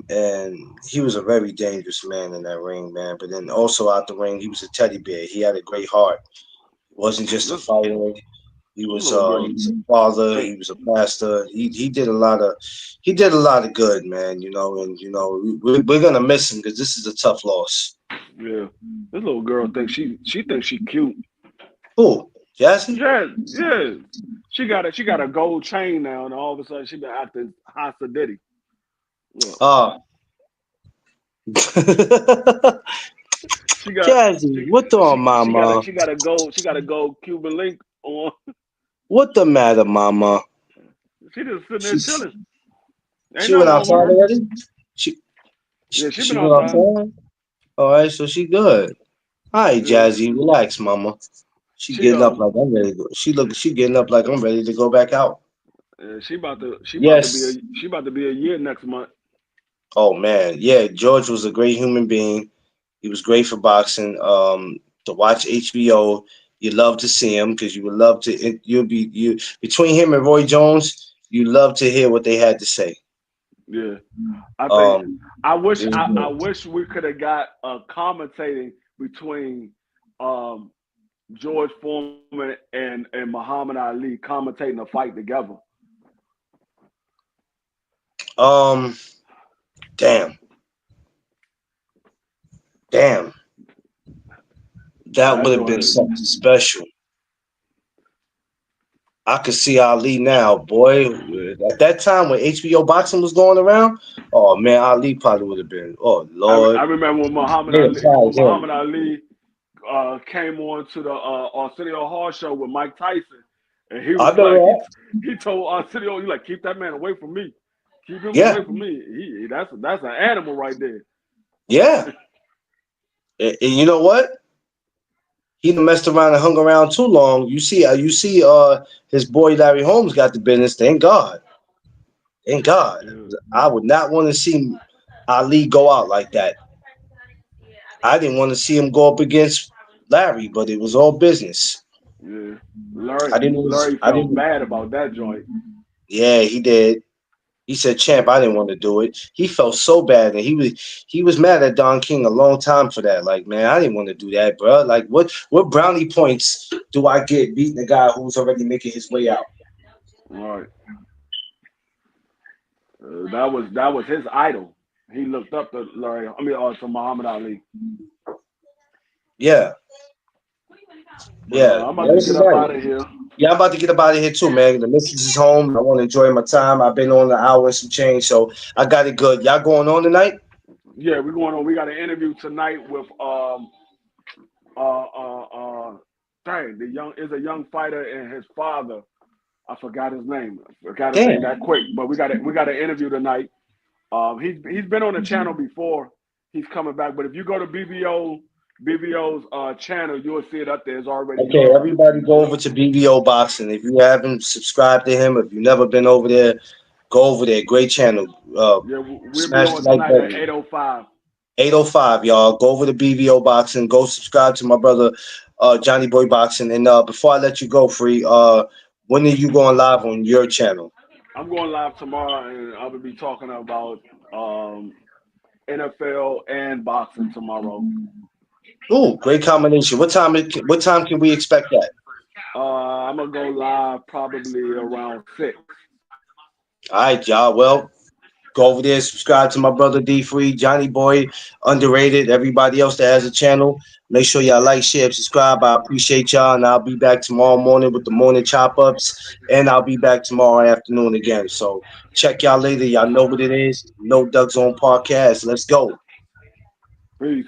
And he was a very dangerous man in that ring, man. But then also out the ring, he was a teddy bear. He had a great heart. He wasn't just a This fighter. little He girl was a father. think He was a pastor. He did a lot of good, man. You know, and you know we're gonna miss him because this is a tough loss. yeah. This little girl thinks she thinks she cute. Who? Jazzy? Yeah, yeah. She got a gold chain now, and all of a sudden she been acting hot Diddy. Look, Ah. she got Jazzy, she what the she she got a mama? she got a gold Cuban link on. What the matter, mama? She just sitting there She's chilling. Ain't she went nothing wrong outside with her. already. She Yeah, she she been went outside. outside. All right, so she good. All right, Yeah, Jazzy, relax, mama. She she getting up like I'm ready to go. She getting up like I'm ready to go back out. Yes. she about to be a year next month. Oh man, yeah. George was a great human being. He was great for boxing. To watch HBO, you love to see him because you would love to. You'll be you between him and Roy Jones. You love to hear what they had to say. Yeah, I think Um, I wish it was I good. wish we could have got a commentating between um, George Foreman and Muhammad Ali commentating a fight together. Um, damn, damn, that would That have been joint, something special. I could see Ali now, boy. At that time when HBO boxing was going around, oh man, Ali probably would have been. Oh I Lord, remember when they applied him. Muhammad Ali came on to the Arsenio Hall show with Mike Tyson, and he I was remember like, that. he told Arsenio, he like, keep that man away from me, keep him Yeah, away from me. That's an animal right there. yeah. And you know what? He done messed around and hung around too long. His boy Larry Holmes got the business. Thank God. Thank God. Yeah, I would not want to see Ali go out like that. I didn't want to see him go up against Larry, but it was all business. yeah. Larry I didn't. Larry I felt didn't. bad about that joint. Yeah, he did. He said, "Champ, I didn't want to do it." He felt so bad, and he was mad at Don King a long time for that. Like, man, I didn't want to do that, bro. Like, what brownie points do I get beating a guy who's already making his way out? All right, that was his idol. He looked up to Larry. I mean, to Muhammad Ali. Yeah, But yeah, I'm about to Larry get was up right. out of here. Yeah, I'm about to get up out of here too, man. The missus is home. I want to enjoy my time. I've been on an hour and some change, so I got it good. Y'all going on tonight? Yeah, we're going on. We got an interview tonight with uh uh uh dang, the young is a young fighter and his father. I forgot his name. I forgot his name that Damn. quick. But we got an interview tonight. He's been on the channel before. He's coming back. But if you go to BBO's channel, you'll see it up there. It's already Okay, everybody go over to BBO Boxing. If you haven't subscribed to him, if you've never been over there, go over there. Great channel. yeah, we'll be Smash the on like tonight at button. 8:05. 805, y'all. Go over to BBO Boxing. Go subscribe to my brother, Johnny Boy Boxing. And before I let you go, Free, when are you going live on your channel? I'm going live tomorrow, and I will be talking about um, NFL and boxing tomorrow. Ooh, great combination. What time can we expect that? I'm gonna go live probably around 6. All right, y'all. Well, go over there, subscribe to my brother D Free, Johnny Boy, underrated. Everybody else that has a channel, make sure y'all like, share, subscribe. I appreciate y'all, and I'll be back tomorrow morning with the morning chop ups, and I'll be back tomorrow afternoon again. So check y'all later. Y'all know what it is. No Ducks on podcast. Let's go. Peace.